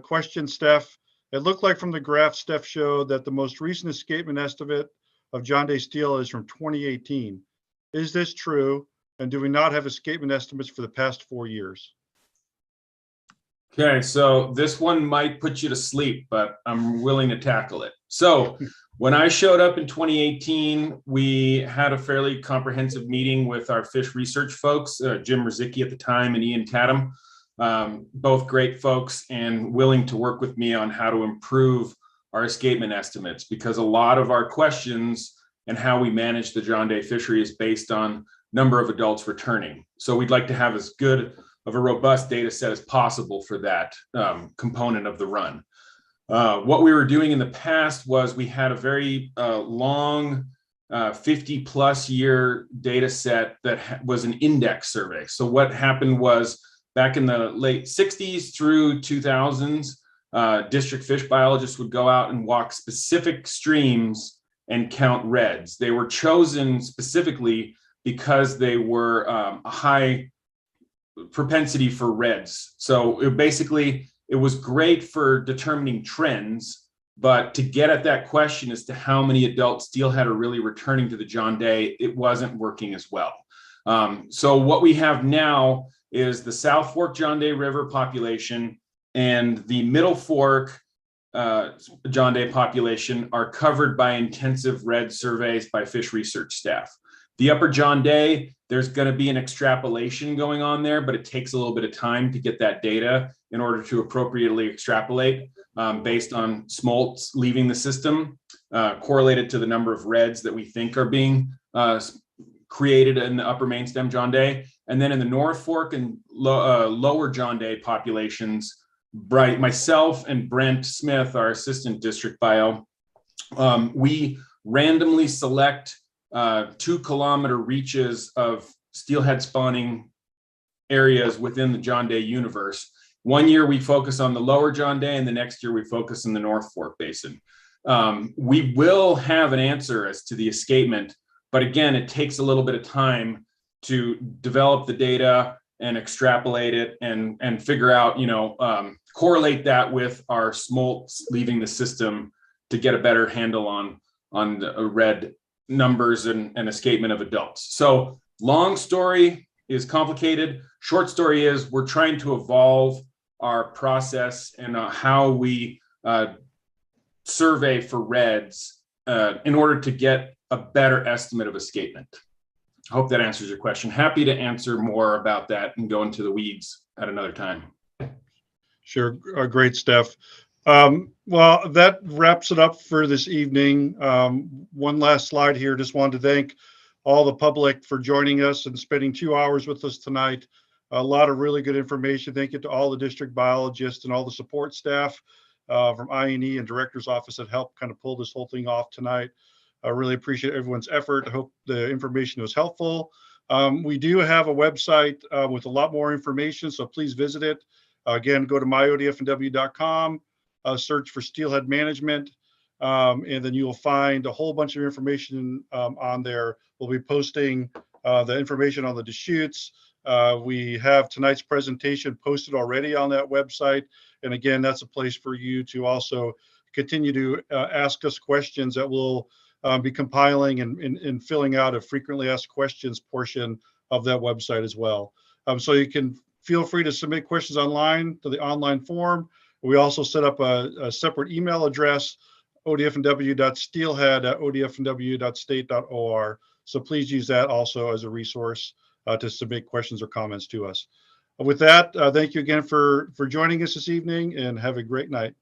Question, Steph. It looked like from the graph Steph showed that the most recent escapement estimate of John Day steel is from 2018. Is this true? And do we not have escapement estimates for the past 4 years?
Okay, so this one might put you to sleep, but I'm willing to tackle it. So when I showed up in 2018, we had a fairly comprehensive meeting with our fish research folks, Jim Rizicki at the time and Ian Tatum, both great folks and willing to work with me on how to improve our escapement estimates, because a lot of our questions and how we manage the John Day fishery is based on number of adults returning. So we'd like to have as good of a robust data set as possible for that component of the run. What we were doing in the past was we had a very long 50+ year data set that was an index survey. So what happened was back in the late 60s through 2000s, district fish biologists would go out and walk specific streams and count reds. They were chosen specifically because they were a high propensity for reds. So it was great for determining trends, but to get at that question as to how many adult steelhead are really returning to the John Day, it wasn't working as well. So what we have now is the South Fork John Day River population and the Middle Fork John Day population are covered by intensive red surveys by fish research staff. The Upper John Day, there's going to be an extrapolation going on there, but it takes a little bit of time to get that data in order to appropriately extrapolate based on smolts leaving the system, correlated to the number of reds that we think are being created in the Upper Mainstem John Day. And then in the North Fork and Lower John Day populations, myself and Brent Smith, our assistant district bio, we randomly select 2-kilometer reaches of steelhead spawning areas within the John Day universe. One year we focus on the Lower John Day, and the next year we focus on the North Fork Basin. We will have an answer as to the escapement, but again, it takes a little bit of time to develop the data and extrapolate it and figure out, correlate that with our smolts leaving the system to get a better handle on the red numbers and escapement of adults. So long story is complicated. Short story is we're trying to evolve our process and how we survey for reds in order to get a better estimate of escapement. I hope that answers your question. Happy to answer more about that and go into the weeds at another time.
Sure. Great, Steph. Well, that wraps it up for this evening. One last slide here. Just wanted to thank all the public for joining us and spending 2 hours with us tonight. A lot of really good information. Thank you to all the district biologists and all the support staff from I&E and director's office that helped kind of pull this whole thing off tonight. I really appreciate everyone's effort. I hope the information was helpful. We do have a website with a lot more information, so please visit it. Again, go to myodfnw.com, search for Steelhead Management, and then you will find a whole bunch of information on there. We'll be posting the information on the Deschutes. We have tonight's presentation posted already on that website. And again, that's a place for you to also continue to ask us questions that we'll be compiling and filling out a frequently asked questions portion of that website as well. So you can feel free to submit questions online to the online form. We also set up a separate email address, odfnw.steelhead@odfnw.state.or. So please use that also as a resource to submit questions or comments to us. With that, thank you again for joining us this evening, and have a great night.